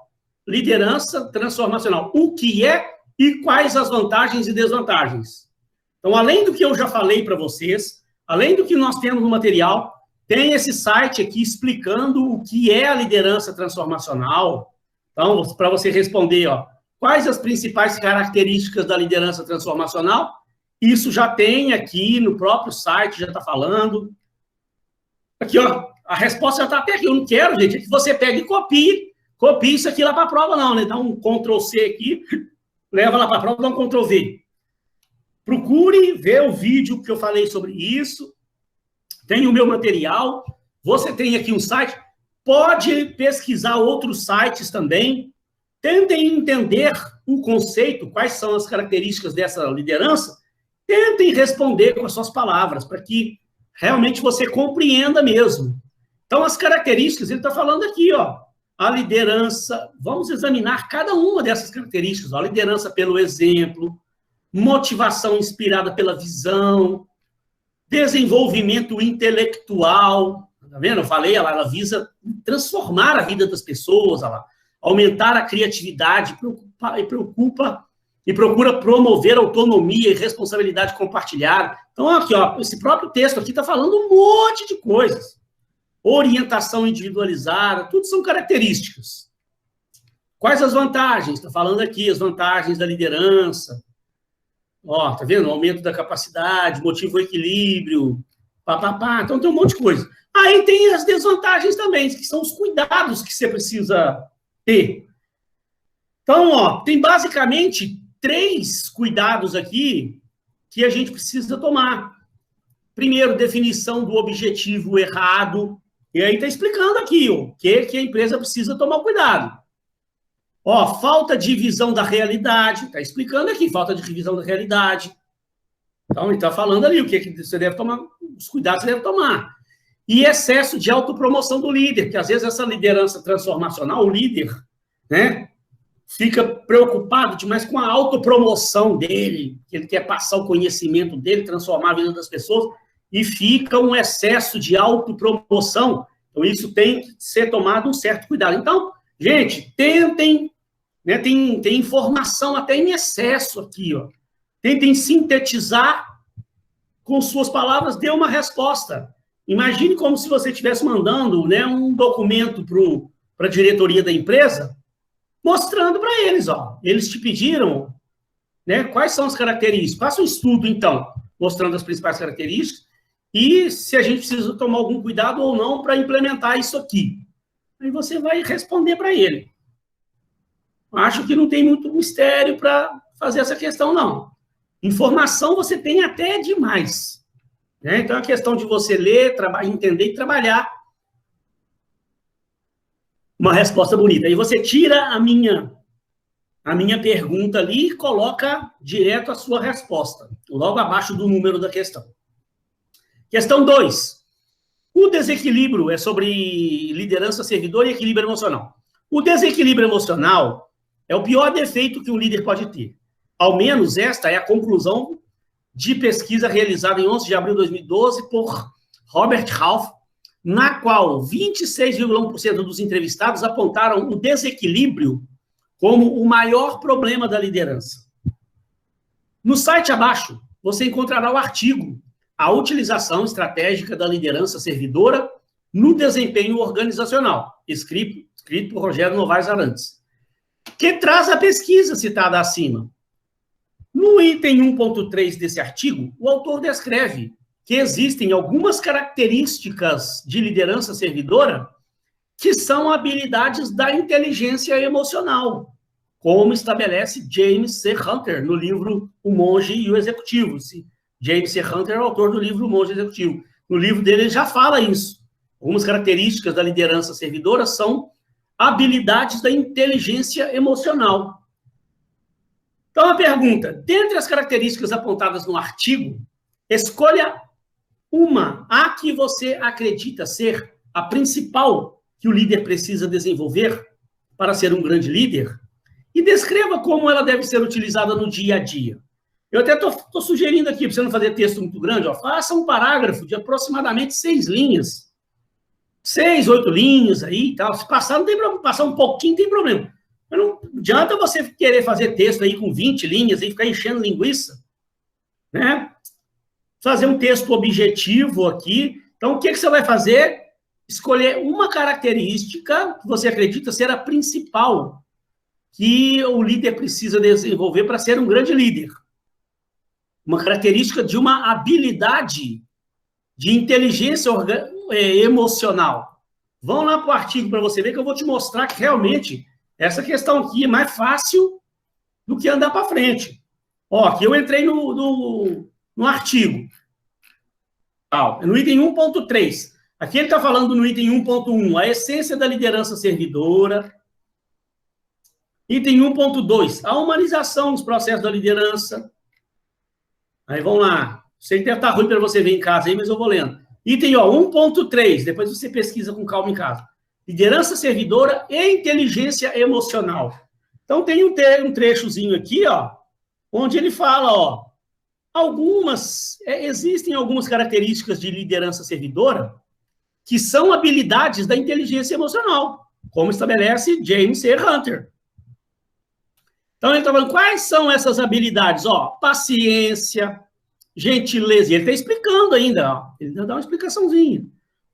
liderança transformacional. O que é e quais as vantagens e desvantagens. Então, além do que eu já falei para vocês, além do que nós temos no material, tem esse site aqui explicando o que é a liderança transformacional. Então, para você responder, ó, quais as principais características da liderança transformacional, isso já tem aqui no próprio site, já está falando. Aqui, ó, a resposta já está até aqui. Eu não quero, gente, é que você pegue e copie isso aqui lá para a prova, não, né? Dá um Ctrl+C aqui, leva lá para a prova, dá um Ctrl+V. Procure ver o vídeo que eu falei sobre isso. Tem o meu material. Você tem aqui um site. Pode pesquisar outros sites também. Tentem entender o conceito, quais são as características dessa liderança. Tentem responder com as suas palavras, para que realmente você compreenda mesmo. Então, as características, ele está falando aqui, ó. A liderança, vamos examinar cada uma dessas características. Ó, a liderança pelo exemplo, motivação inspirada pela visão, desenvolvimento intelectual. Tá vendo? Eu falei, ela visa transformar a vida das pessoas, aumentar a criatividade, procura promover autonomia e responsabilidade compartilhada. Então, aqui, ó, esse próprio texto aqui está falando um monte de coisas. Orientação individualizada, tudo são características. Quais as vantagens? Está falando aqui, as vantagens da liderança. Ó, tá vendo? Aumento da capacidade, motiva o equilíbrio, Então, tem um monte de coisa. Aí tem as desvantagens também, que são os cuidados que você precisa ter. Então, ó, tem basicamente 3 cuidados aqui que a gente precisa tomar. Primeiro, definição do objetivo errado. E aí está explicando aqui o que a empresa precisa tomar cuidado. Ó, falta de visão da realidade. Está explicando aqui, falta de visão da realidade. Então, ele está falando ali o que você deve tomar, os cuidados que você deve tomar. E excesso de autopromoção do líder, que às vezes essa liderança transformacional, o líder, né, fica preocupado demais com a autopromoção dele, que ele quer passar o conhecimento dele, transformar a vida das pessoas, e fica um excesso de autopromoção. Então, isso tem que ser tomado um certo cuidado. Então, gente, tentem, né, tem informação até em excesso aqui, ó. Tentem sintetizar com suas palavras, dê uma resposta. Imagine como se você estivesse mandando, né, um documento para a diretoria da empresa, mostrando para eles, ó, eles te pediram, né, quais são as características. Faça um estudo, então, mostrando as principais características e se a gente precisa tomar algum cuidado ou não para implementar isso aqui. Aí você vai responder para ele. Acho que não tem muito mistério para fazer essa questão, não. Informação você tem até demais. Né? Então, é uma questão de você ler, entender e trabalhar uma resposta bonita. Aí você tira a minha pergunta ali e coloca direto a sua resposta, logo abaixo do número da questão. Questão 2. O desequilíbrio é sobre liderança, servidor e equilíbrio emocional. O desequilíbrio emocional é o pior defeito que um líder pode ter. Ao menos esta é a conclusão de pesquisa realizada em 11 de abril de 2012 por Robert Half, na qual 26,1% dos entrevistados apontaram o desequilíbrio como o maior problema da liderança. No site abaixo, você encontrará o artigo A Utilização Estratégica da Liderança Servidora no Desempenho Organizacional, escrito por Rogério Novaes Arantes, que traz a pesquisa citada acima. No item 1.3 desse artigo, o autor descreve que existem algumas características de liderança servidora que são habilidades da inteligência emocional, como estabelece James C. Hunter no livro O Monge e o Executivo. James C. Hunter é o autor do livro O Monge e o Executivo. No livro dele, ele já fala isso. Algumas características da liderança servidora são habilidades da inteligência emocional. Então, a pergunta, dentre as características apontadas no artigo, escolha uma, a que você acredita ser a principal que o líder precisa desenvolver para ser um grande líder, e descreva como ela deve ser utilizada no dia a dia. Eu até estou sugerindo aqui, para você não fazer texto muito grande, faça um parágrafo de aproximadamente 6 linhas. 6, 8 linhas aí e tal. Se passar, não tem problema. Passar um pouquinho, tem problema. Mas não adianta você querer fazer texto aí com 20 linhas e ficar enchendo linguiça, né? Fazer um texto objetivo aqui. Então, o que você vai fazer? Escolher uma característica que você acredita ser a principal que o líder precisa desenvolver para ser um grande líder. Uma característica de uma habilidade de inteligência emocional. Vão lá para o artigo para você ver que eu vou te mostrar que realmente essa questão aqui é mais fácil do que andar para frente. Ó, aqui eu entrei no artigo. No item 1.3. Aqui ele está falando no item 1.1, a essência da liderança servidora. Item 1.2, a humanização dos processos da liderança. Aí vamos lá. Sei que deve estar ruim para você ver em casa aí, mas eu vou lendo. Item 1.3, depois você pesquisa com calma em casa. Liderança servidora e inteligência emocional. Então tem um trechozinho aqui, onde ele fala, existem algumas características de liderança servidora que são habilidades da inteligência emocional, como estabelece James C. Hunter. Então, ele está falando, quais são essas habilidades? Paciência, gentileza. E ele está explicando ainda, ele dá uma explicaçãozinha.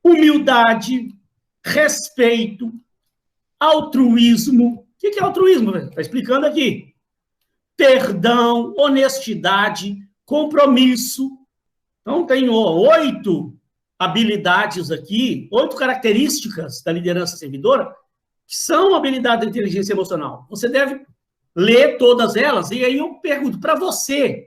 Humildade, respeito, altruísmo. O que é altruísmo? Está explicando aqui. Perdão, honestidade, compromisso. Então, tem 8 habilidades aqui, 8 características da liderança servidora, que são habilidades da inteligência emocional. Você deve ler todas elas, e aí eu pergunto para você,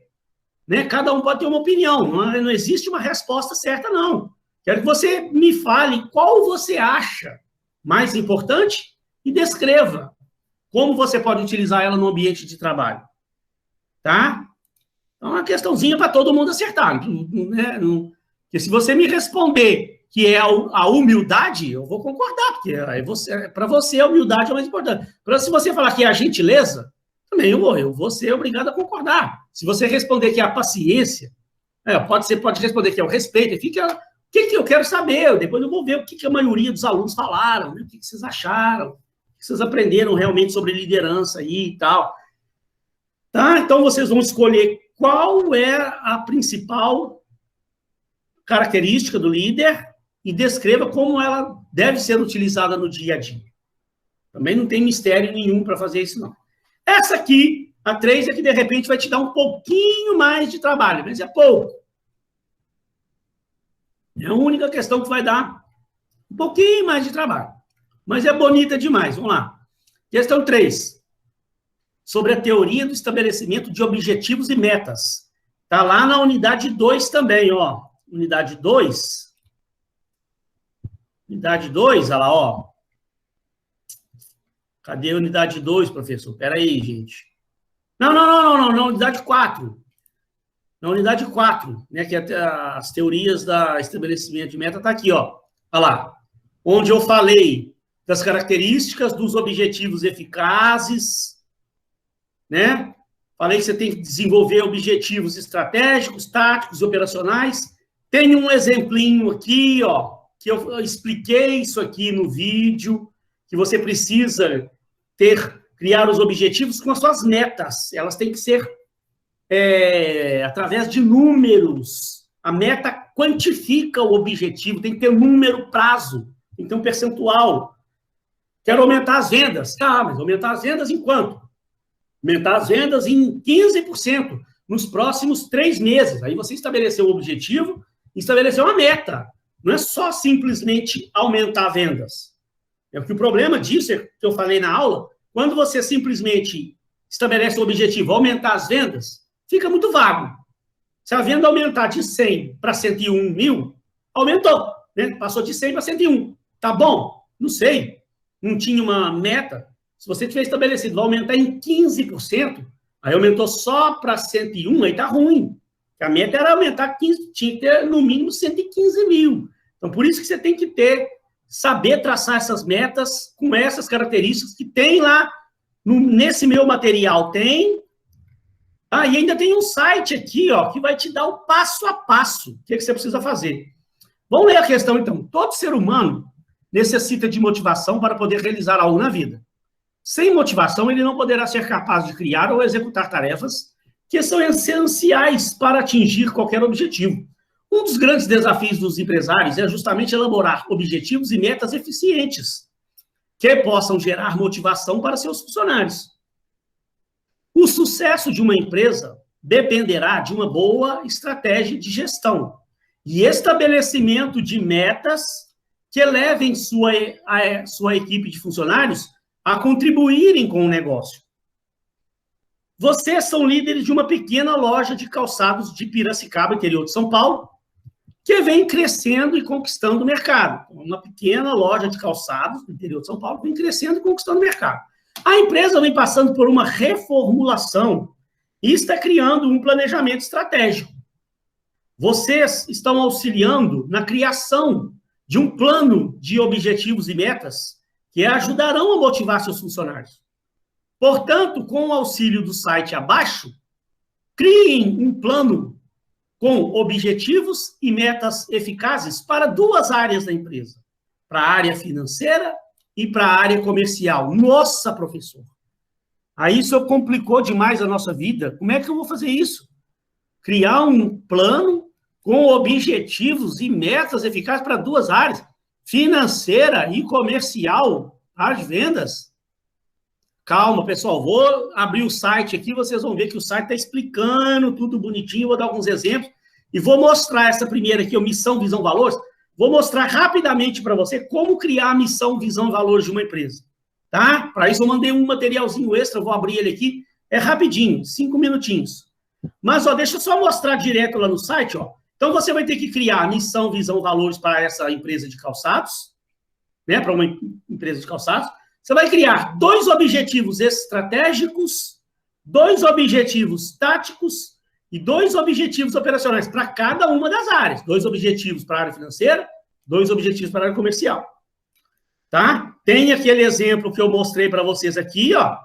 né? Cada um pode ter uma opinião, não existe uma resposta certa, não. Quero que você me fale qual você acha mais importante e descreva como você pode utilizar ela no ambiente de trabalho. Tá? Então, é uma questãozinha para todo mundo acertar. Né? Porque se você me responder que é a humildade, eu vou concordar, porque para você a humildade é o mais importante. Se você falar que é a gentileza, também eu vou ser obrigado a concordar. Se você responder que é a paciência, pode responder que é o respeito, fica... O que eu quero saber? Depois eu vou ver o que a maioria dos alunos falaram, né? O que vocês acharam, o que vocês aprenderam realmente sobre liderança aí e tal. Tá? Então, vocês vão escolher qual é a principal característica do líder e descreva como ela deve ser utilizada no dia a dia. Também não tem mistério nenhum para fazer isso, não. Essa aqui, a 3, é que, de repente, vai te dar um pouquinho mais de trabalho, mas é pouco. É a única questão que vai dar um pouquinho mais de trabalho. Mas é bonita demais. Vamos lá. Questão 3. Sobre a teoria do estabelecimento de objetivos e metas. Está lá na unidade 2 também, Unidade 2. Unidade 2, olha lá, Cadê a unidade 2, professor? Espera aí, gente. Não, na unidade 4. Na unidade 4, né, que é as teorias do estabelecimento de meta, está aqui, Olha lá. Onde eu falei das características dos objetivos eficazes, né? Falei que você tem que desenvolver objetivos estratégicos, táticos e operacionais. Tem um exemplinho aqui, que eu expliquei isso aqui no vídeo, que você precisa criar os objetivos com as suas metas. Elas têm que ser através de números. A meta quantifica o objetivo, tem que ter um número, prazo, tem que ter um percentual. Quero aumentar as vendas. Tá, mas aumentar as vendas em quanto? Aumentar as vendas em 15% nos próximos 3 meses. Aí você estabeleceu o objetivo e estabeleceu uma meta. Não é só simplesmente aumentar vendas. É porque o problema disso, que eu falei na aula, quando você simplesmente estabelece o objetivo, aumentar as vendas, fica muito vago. Se a venda aumentar de 100 para 101 mil, aumentou, né? Passou de 100 para 101. Tá bom? Não sei. Não tinha uma meta. Se você tiver estabelecido, vai aumentar em 15%, aí aumentou só para 101, aí tá ruim. A meta era aumentar 15, tinha que ter no mínimo 115 mil. Então, por isso que você tem que saber traçar essas metas com essas características que tem lá, nesse meu material tem. E ainda tem um site aqui, ó, que vai te dar o passo a passo, o que você precisa fazer. Vamos ler a questão, então. Todo ser humano necessita de motivação para poder realizar algo na vida. Sem motivação, ele não poderá ser capaz de criar ou executar tarefas que são essenciais para atingir qualquer objetivo. Um dos grandes desafios dos empresários é justamente elaborar objetivos e metas eficientes que possam gerar motivação para seus funcionários. O sucesso de uma empresa dependerá de uma boa estratégia de gestão e estabelecimento de metas que levem sua equipe de funcionários a contribuírem com o negócio. Vocês são líderes de uma pequena loja de calçados de Piracicaba, interior de São Paulo, que vem crescendo e conquistando o mercado. Uma pequena loja de calçados do interior de São Paulo vem crescendo e conquistando o mercado. A empresa vem passando por uma reformulação e está criando um planejamento estratégico. Vocês estão auxiliando na criação de um plano de objetivos e metas que ajudarão a motivar seus funcionários. Portanto, com o auxílio do site abaixo, criem um plano com objetivos e metas eficazes para 2 áreas da empresa, para a área financeira e para a área comercial. Nossa, professor! Aí isso complicou demais a nossa vida. Como é que eu vou fazer isso? Criar um plano com objetivos e metas eficazes para 2 áreas, financeira e comercial, as vendas. Calma, pessoal, vou abrir o site aqui, vocês vão ver que o site está explicando tudo bonitinho, vou dar alguns exemplos, e vou mostrar essa primeira aqui, missão, visão, valores, vou mostrar rapidamente para você como criar a missão, visão e valores de uma empresa, tá? Para isso eu mandei um materialzinho extra, vou abrir ele aqui, é rapidinho, 5 minutinhos. Mas, ó, deixa eu só mostrar direto lá no site, ó. Então, você vai ter que criar missão, visão, valores para essa empresa de calçados, né? Para uma empresa de calçados. Você vai criar 2 objetivos estratégicos, 2 objetivos táticos e 2 objetivos operacionais para cada uma das áreas. 2 objetivos para a área financeira, 2 objetivos para a área comercial. Tá? Tem aquele exemplo que eu mostrei para vocês aqui, ó.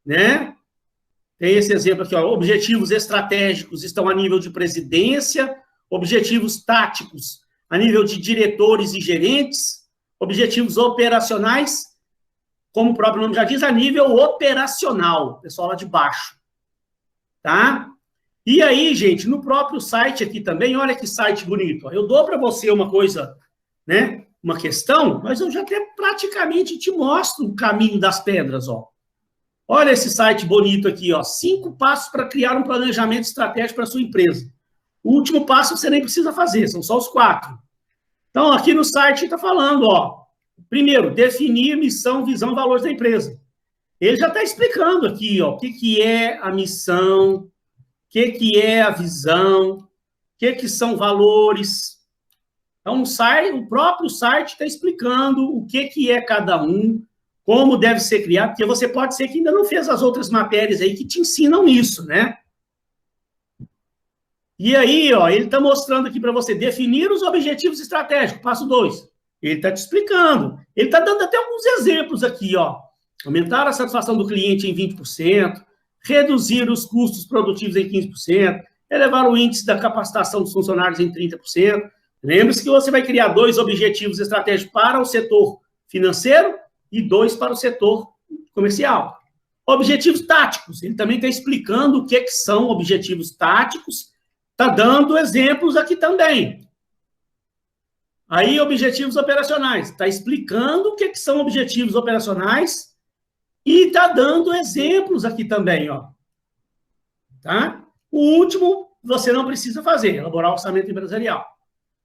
Né? Tem esse exemplo aqui, ó. Objetivos estratégicos estão a nível de presidência, objetivos táticos a nível de diretores e gerentes, objetivos operacionais, como o próprio nome já diz, a nível operacional, pessoal lá de baixo, tá? E aí, gente, no próprio site aqui também, olha que site bonito, ó. Eu dou para você uma coisa, né, uma questão, mas eu já até praticamente te mostro o caminho das pedras, ó. Olha esse site bonito aqui, ó, 5 passos para criar um planejamento estratégico para a sua empresa. O último passo você nem precisa fazer, são só os 4. Então, aqui no site está falando, ó, primeiro, definir missão, visão e valores da empresa. Ele já está explicando aqui, ó, o que é a missão, o que é a visão, o que são valores. Então, o próprio site está explicando o que é cada um, como deve ser criado, porque você pode ser que ainda não fez as outras matérias aí que te ensinam isso, né? E aí, ó, ele está mostrando aqui para você definir os objetivos estratégicos, passo 2. Ele está te explicando. Ele está dando até alguns exemplos aqui, ó. Aumentar a satisfação do cliente em 20%, reduzir os custos produtivos em 15%, elevar o índice da capacitação dos funcionários em 30%, Lembre-se que você vai criar 2 objetivos estratégicos para o setor financeiro e 2 para o setor comercial. Objetivos táticos, ele também está explicando o que são objetivos táticos, está dando exemplos aqui também. Aí, objetivos operacionais, está explicando o que são objetivos operacionais e está dando exemplos aqui também, ó. Tá? O último, você não precisa fazer, elaborar orçamento empresarial.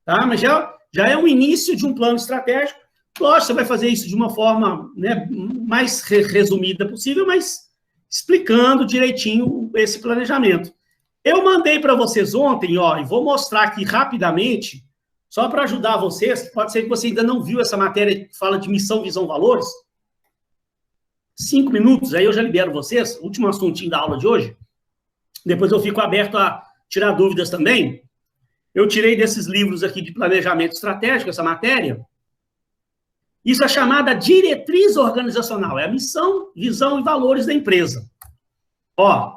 Tá? Mas já é um início de um plano estratégico. Lógico, você vai fazer isso de uma forma, né, mais resumida possível, mas explicando direitinho esse planejamento. Eu mandei para vocês ontem, ó, e vou mostrar aqui rapidamente, só para ajudar vocês, pode ser que você ainda não viu essa matéria que fala de missão, visão, valores. 5 minutos, aí eu já libero vocês, último assuntinho da aula de hoje. Depois eu fico aberto a tirar dúvidas também. Eu tirei desses livros aqui de planejamento estratégico, essa matéria. Isso é chamada diretriz organizacional. É a missão, visão e valores da empresa. Ó,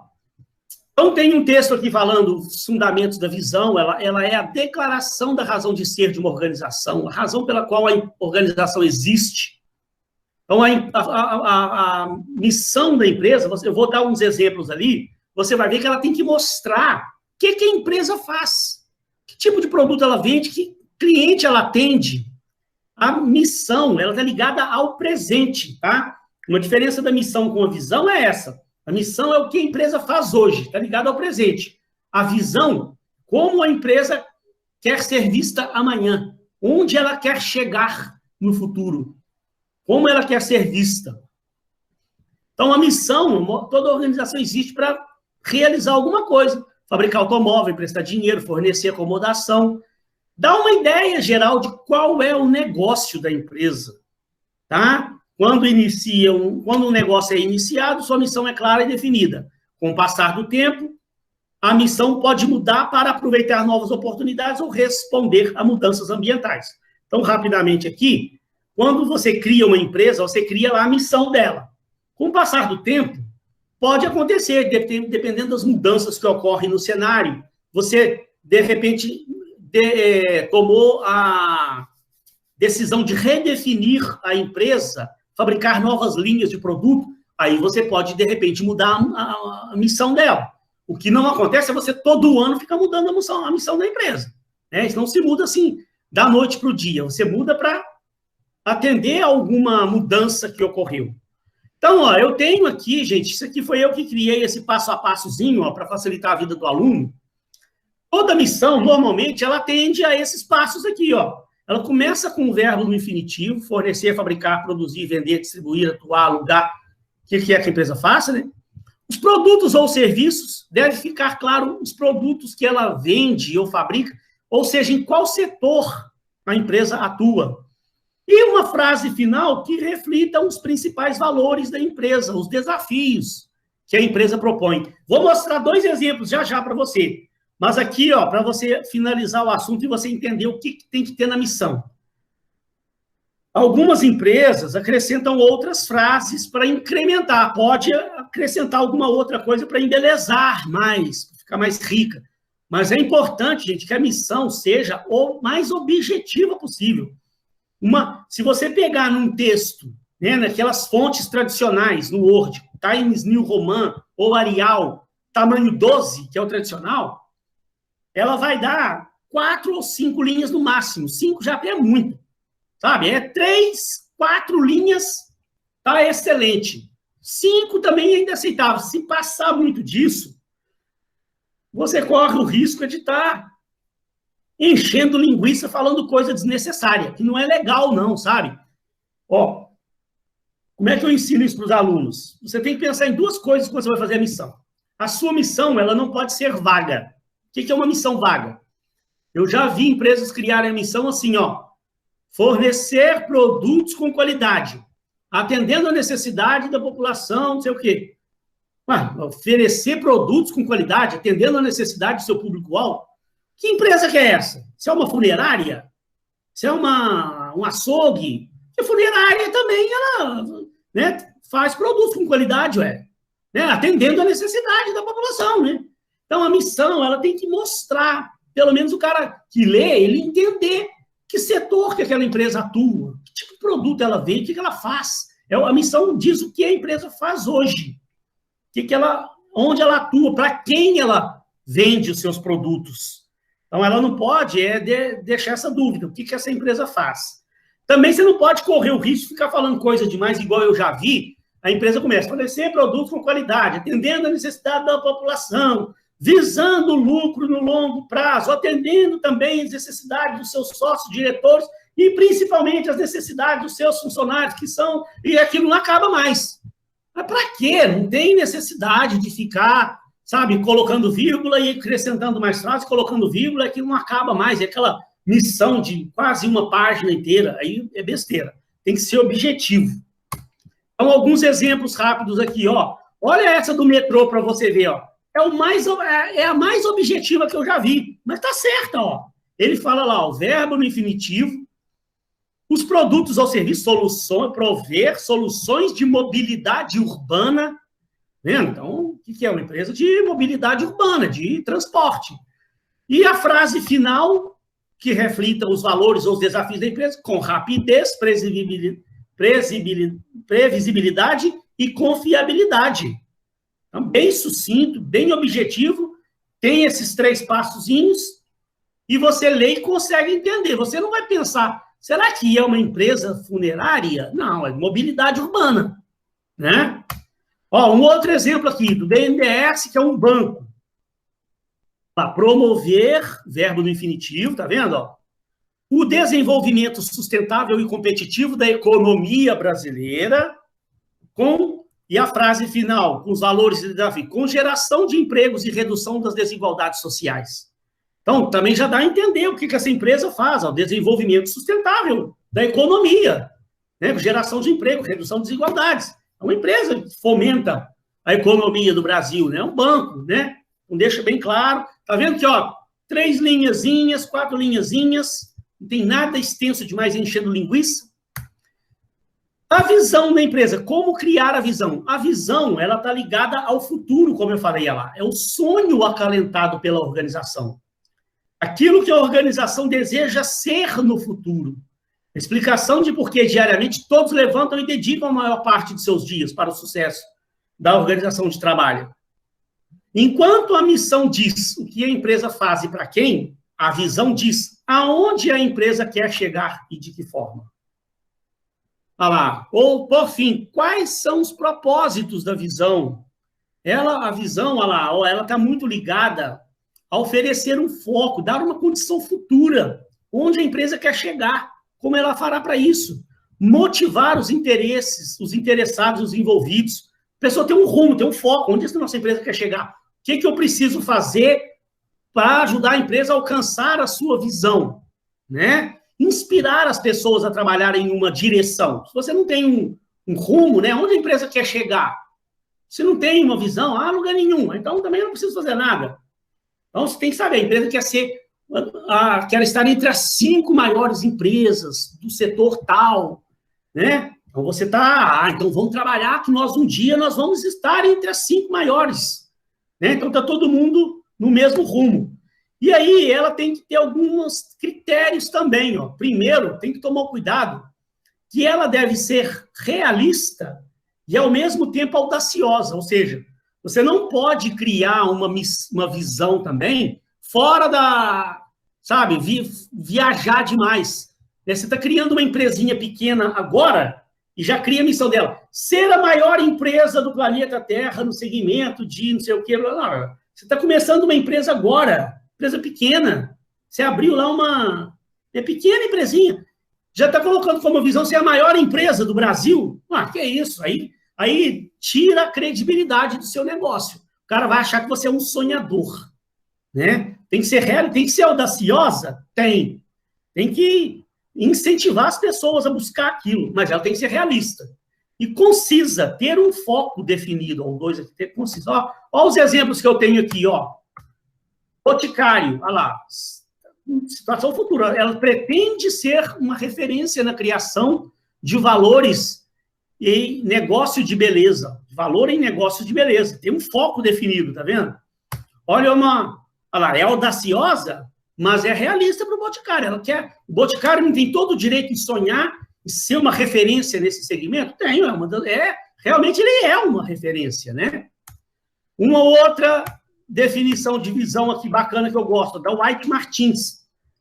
então tem um texto aqui falando os fundamentos da visão. Ela é a declaração da razão de ser de uma organização, a razão pela qual a organização existe. Então, a missão da empresa, eu vou dar uns exemplos ali, você vai ver que ela tem que mostrar o que a empresa faz, que tipo de produto ela vende, que cliente ela atende. A missão, ela está ligada ao presente, tá? Uma diferença da missão com a visão é essa. A missão é o que a empresa faz hoje, está ligada ao presente. A visão, como a empresa quer ser vista amanhã, onde ela quer chegar no futuro, como ela quer ser vista. Então, a missão, toda organização existe para realizar alguma coisa, fabricar automóvel, emprestar dinheiro, fornecer acomodação. Dá uma ideia geral de qual é o negócio da empresa, tá? Quando o negócio é iniciado, sua missão é clara e definida. Com o passar do tempo, a missão pode mudar para aproveitar novas oportunidades ou responder a mudanças ambientais. Então, rapidamente aqui, quando você cria uma empresa, você cria lá a missão dela. Com o passar do tempo, pode acontecer, dependendo das mudanças que ocorrem no cenário. Você, de repente, tomou a decisão de redefinir a empresa, fabricar novas linhas de produto, aí você pode, de repente, mudar a missão dela. O que não acontece é você, todo ano, ficar mudando a missão da empresa. Né? Isso não se muda assim, da noite para o dia. Você muda para atender a alguma mudança que ocorreu. Então, ó, eu tenho aqui, gente, isso aqui foi eu que criei esse passo a passozinho para facilitar a vida do aluno. Toda missão, normalmente, ela tende a esses passos aqui, ó. Ela começa com o verbo no infinitivo, fornecer, fabricar, produzir, vender, distribuir, atuar, alugar. O que é que a empresa faça, né? Os produtos ou serviços, deve ficar claro os produtos que ela vende ou fabrica, ou seja, em qual setor a empresa atua. E uma frase final que reflita os principais valores da empresa, os desafios que a empresa propõe. Vou mostrar 2 exemplos já para você. Mas aqui, ó, para você finalizar o assunto e você entender o que tem que ter na missão. Algumas empresas acrescentam outras frases para incrementar. Pode acrescentar alguma outra coisa para embelezar mais, ficar mais rica. Mas é importante, gente, que a missão seja o mais objetiva possível. Se você pegar num texto, né, naquelas fontes tradicionais, no Word, Times New Roman ou Arial, tamanho 12, que é o tradicional, ela vai dar 4 ou 5 linhas no máximo. 5 já até é muito. Sabe? 3, 4 linhas, tá excelente. 5 também ainda é aceitável. Se passar muito disso, você corre o risco de estar enchendo linguiça falando coisa desnecessária, que não é legal não, sabe? Ó, como é que eu ensino isso para os alunos? Você tem que pensar em 2 coisas quando você vai fazer a missão. A sua missão, ela não pode ser vaga. O que é uma missão vaga? Eu já vi empresas criarem a missão assim, ó, fornecer produtos com qualidade, atendendo a necessidade da população, não sei o quê. Oferecer produtos com qualidade, atendendo a necessidade do seu público-alvo. Que empresa que é essa? Se é uma funerária? Se é um açougue? Porque funerária também, ela, né, faz produtos com qualidade, né, atendendo a necessidade da população, né? Então, a missão, ela tem que mostrar. pelo menos o cara que lê, ele entender que setor que aquela empresa atua, que tipo de produto ela vende, o que ela faz. A missão diz o que a empresa faz hoje, onde ela atua, para quem ela vende os seus produtos. Então, ela não pode deixar essa dúvida, o que essa empresa faz. Também você não pode correr o risco de ficar falando coisa demais, igual eu já vi, a empresa começa a fornecer produtos com qualidade, atendendo a necessidade da população, visando o lucro no longo prazo, atendendo também as necessidades dos seus sócios, diretores, e principalmente as necessidades dos seus funcionários, e aquilo não acaba mais. Mas para quê? Não tem necessidade de ficar, sabe, colocando vírgula e acrescentando mais frases, colocando vírgula, aquilo não acaba mais, é aquela missão de quase uma página inteira, aí é besteira. Tem que ser objetivo. Então, alguns exemplos rápidos aqui, ó. Olha essa do metrô para você ver, ó. É a mais objetiva que eu já vi, mas tá certa, ó. Ele fala lá, o verbo no infinitivo, os produtos ou serviços, prover soluções de mobilidade urbana, vendo? Então, o que é? Uma empresa de mobilidade urbana, de transporte. E a frase final, que reflita os valores ou os desafios da empresa, com rapidez, previsibilidade e confiabilidade. Então, bem sucinto, bem objetivo, tem esses 3 passozinhos, e você lê e consegue entender. Você não vai pensar, será que é uma empresa funerária? Não, é mobilidade urbana, né? Ó, um outro exemplo aqui, do BNDES, que é um banco. Para promover, verbo no infinitivo, tá vendo? Ó? O desenvolvimento sustentável e competitivo da economia brasileira, e a frase final, com os valores de Davi, com geração de empregos e redução das desigualdades sociais. Então, também já dá a entender o que essa empresa faz, o desenvolvimento sustentável da economia, né? Geração de emprego, redução de desigualdades. É uma empresa que fomenta a economia do Brasil, né? É um banco, né? Então, deixa bem claro. Tá vendo que, ó, 3 linhazinhas, 4 linhazinhas, não tem nada extenso demais enchendo linguiça. A visão da empresa, como criar a visão? A visão, ela está ligada ao futuro, como eu falei lá. É o sonho acalentado pela organização. Aquilo que a organização deseja ser no futuro. A explicação de por que diariamente todos levantam e dedicam a maior parte de seus dias para o sucesso da organização de trabalho. Enquanto a missão diz o que a empresa faz e para quem, a visão diz aonde a empresa quer chegar e de que forma. Olha lá. Ou, por fim, quais são os propósitos da visão? A visão, olha lá, ela está muito ligada a oferecer um foco, dar uma condição futura, onde a empresa quer chegar, como ela fará para isso. Motivar os interesses, os interessados, os envolvidos. A pessoa tem um rumo, tem um foco, onde essa nossa empresa quer chegar. O que eu preciso fazer para ajudar a empresa a alcançar a sua visão, né? Inspirar as pessoas a trabalharem em uma direção. Se você não tem um rumo, né? Onde a empresa quer chegar? Se não tem uma visão, lugar nenhum. Então, também não precisa fazer nada. Então, você tem que saber, a empresa quer estar entre as 5 maiores empresas do setor tal, né? Então, você está, então vamos trabalhar que um dia nós vamos estar entre as 5 maiores, né? Então, está todo mundo no mesmo rumo. E aí, ela tem que ter alguns critérios também, ó. Primeiro, tem que tomar cuidado que ela deve ser realista e, ao mesmo tempo, audaciosa. Ou seja, você não pode criar uma visão também fora da, sabe, viajar demais. Né? Você está criando uma empresinha pequena agora e já cria a missão dela. Ser a maior empresa do planeta Terra no segmento de não sei o quê. Não, você está começando uma empresa agora. Empresa pequena, você abriu lá uma pequena empresinha, já está colocando como visão ser a maior empresa do Brasil? Que é isso? Aí tira a credibilidade do seu negócio. O cara vai achar que você é um sonhador, né? Tem que ser real, tem que ser audaciosa? Tem que incentivar as pessoas a buscar aquilo, mas ela tem que ser realista. E concisa, ter um foco definido. Ou 2 aqui, ter concisa. Ó os exemplos que eu tenho aqui, ó. Boticário, olha lá, situação futura, ela pretende ser uma referência na criação de valores em negócio de beleza, valor em negócio de beleza, tem um foco definido, tá vendo? Olha lá, é audaciosa? mas é realista para o Boticário. Ela quer, o Boticário não tem todo o direito de sonhar e ser uma referência nesse segmento? Tem, realmente ele é uma referência, né? Uma outra definição de visão aqui bacana que eu gosto, da White Martins.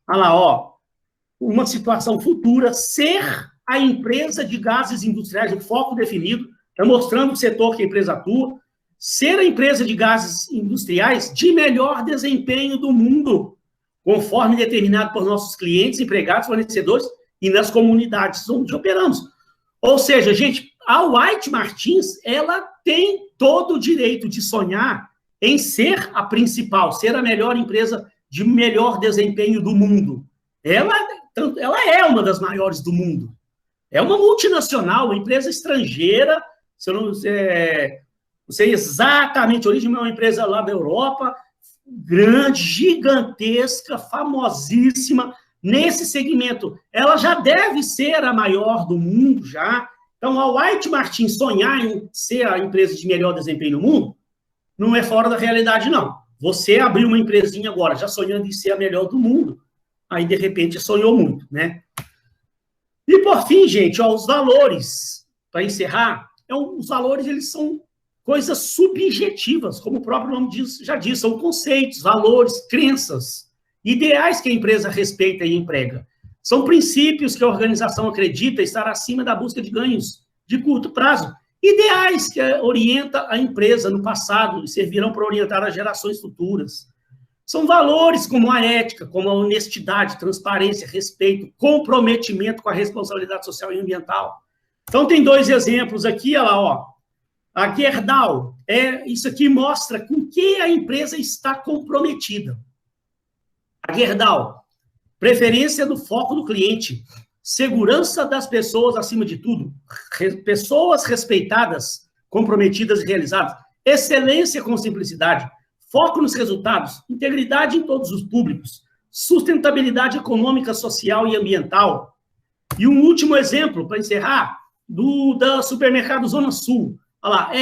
Olha lá, ó, uma situação futura, ser a empresa de gases industriais, o foco definido, está mostrando o setor que a empresa atua, ser a empresa de gases industriais de melhor desempenho do mundo, conforme determinado por nossos clientes, empregados, fornecedores e nas comunidades onde operamos. Ou seja, gente, a White Martins, ela tem todo o direito de sonhar em ser a principal, ser a melhor empresa de melhor desempenho do mundo. Ela é uma das maiores do mundo. É uma multinacional, uma empresa estrangeira, se eu não sei exatamente a origem, é uma empresa lá da Europa, grande, gigantesca, famosíssima, nesse segmento. Ela já deve ser a maior do mundo, já. Então, a White Martins sonhar em ser a empresa de melhor desempenho no mundo, não é fora da realidade, não. Você abriu uma empresinha agora, já sonhando em ser a melhor do mundo, aí, de repente, sonhou muito, né? E, por fim, gente, ó, os valores, para encerrar, os valores, eles são coisas subjetivas, como o próprio nome já diz, são conceitos, valores, crenças, ideais que a empresa respeita e emprega. São princípios que a organização acredita estar acima da busca de ganhos de curto prazo. Ideais que orientam a empresa no passado e servirão para orientar as gerações futuras. São valores como a ética, como a honestidade, transparência, respeito, comprometimento com a responsabilidade social e ambiental. Então, tem 2 exemplos aqui, olha lá, ó. A Gerdau, isso aqui mostra com que a empresa está comprometida. A Gerdau, preferência do foco do cliente, segurança das pessoas acima de tudo, pessoas respeitadas, comprometidas e realizadas, excelência com simplicidade, foco nos resultados, integridade em todos os públicos, sustentabilidade econômica, social e ambiental. E um último exemplo, para encerrar, da Supermercado Zona Sul. Olha lá,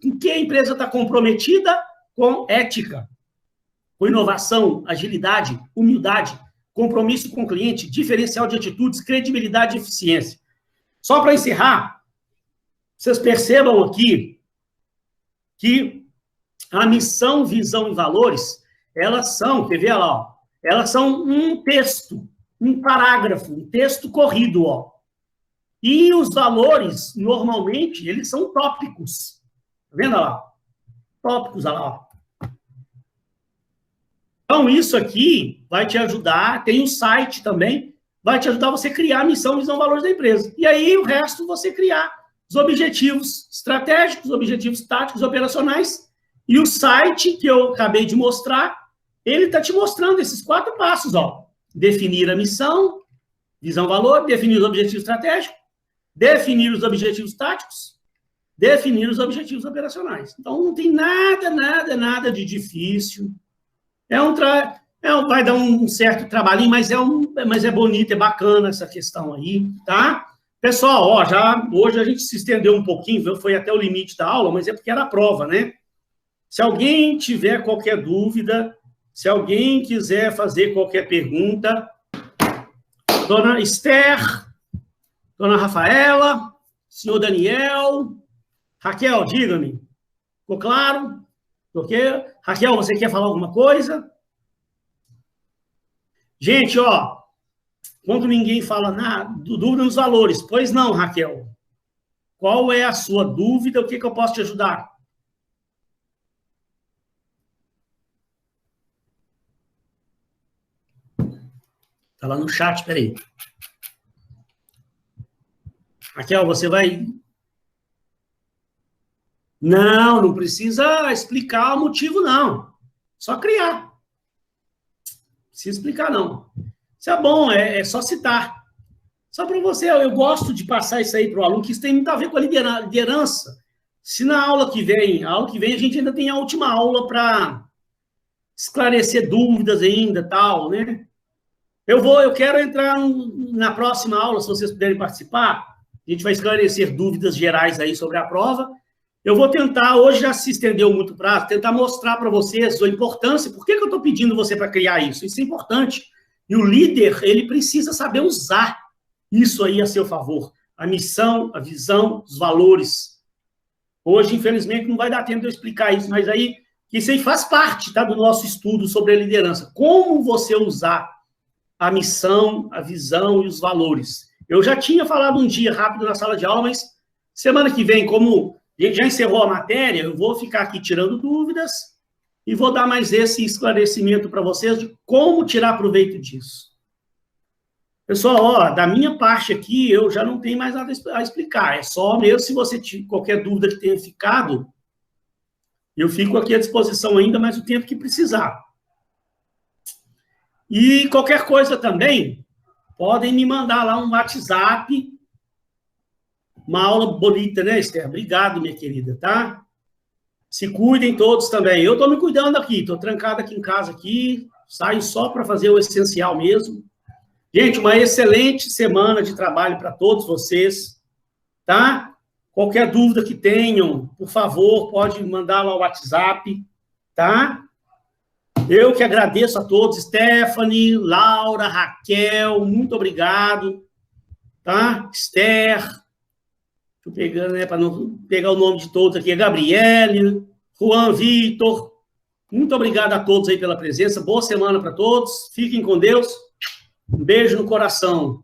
com que a empresa está comprometida? Com ética, com inovação, agilidade, humildade, compromisso com o cliente, diferencial de atitudes, credibilidade e eficiência. Só para encerrar, vocês percebam aqui que a missão, visão e valores, elas são, quer ver lá, ó, elas são um texto, um parágrafo, um texto corrido, ó. E os valores, normalmente, eles são tópicos. Tá vendo lá? Tópicos, olha lá, ó. Então, isso aqui vai te ajudar, tem um site também, vai te ajudar você a criar a missão, visão, valores da empresa. E aí, o resto, você criar os objetivos estratégicos, objetivos táticos, operacionais. E o site que eu acabei de mostrar, ele está te mostrando esses 4 passos, ó. Definir a missão, visão, valor, definir os objetivos estratégicos, definir os objetivos táticos, definir os objetivos operacionais. Então, não tem nada de difícil. Vai dar um certo trabalhinho, mas é bonito, é bacana essa questão aí, tá? Pessoal, ó, hoje a gente se estendeu um pouquinho, foi até o limite da aula, mas é porque era a prova, né? Se alguém tiver qualquer dúvida, se alguém quiser fazer qualquer pergunta, dona Esther, dona Rafaela, senhor Daniel, Raquel, diga-me. Ficou claro? Ok? Raquel, você quer falar alguma coisa? Gente, ó, quando ninguém fala nada, dúvida nos valores. Pois não, Raquel. Qual é a sua dúvida? O que eu posso te ajudar? Está lá no chat, peraí. Raquel, você vai... Não precisa explicar o motivo, não. Só criar. Não precisa explicar, não. Isso é bom, é só citar. Só para você, eu gosto de passar isso aí para o aluno, que isso tem muito a ver com a liderança. Se na aula que vem a gente ainda tem a última aula para esclarecer dúvidas ainda, tal, né? Eu quero entrar na próxima aula, se vocês puderem participar, a gente vai esclarecer dúvidas gerais aí sobre a prova. Eu vou tentar, hoje já se estendeu muito o prazo, tentar mostrar para vocês a importância, por que eu estou pedindo você para criar isso? Isso é importante. E o líder, ele precisa saber usar isso aí a seu favor. A missão, a visão, os valores. Hoje, infelizmente, não vai dar tempo de eu explicar isso, mas aí, isso aí faz parte, tá, do nosso estudo sobre a liderança. Como você usar a missão, a visão e os valores. Eu já tinha falado um dia rápido na sala de aula, mas semana que vem, como a gente já encerrou a matéria, eu vou ficar aqui tirando dúvidas e vou dar mais esse esclarecimento para vocês de como tirar proveito disso. Pessoal, ó, da minha parte aqui, eu já não tenho mais nada a explicar. É só mesmo se você tiver qualquer dúvida que tenha ficado, eu fico aqui à disposição ainda, mais o tempo que precisar. E qualquer coisa também, podem me mandar lá um WhatsApp. Uma aula bonita, né, Esther? Obrigado, minha querida, tá? Se cuidem todos também. Eu estou me cuidando aqui, estou trancado aqui em casa, aqui, saio só para fazer o essencial mesmo. Gente, uma excelente semana de trabalho para todos vocês, tá? Qualquer dúvida que tenham, por favor, pode mandar lá o WhatsApp, tá? Eu que agradeço a todos, Stephanie, Laura, Raquel, muito obrigado, tá? Esther, estou pegando, né, para não pegar o nome de todos aqui, Gabriele, Juan, Vitor, muito obrigado a todos aí pela presença, boa semana para todos, fiquem com Deus, um beijo no coração.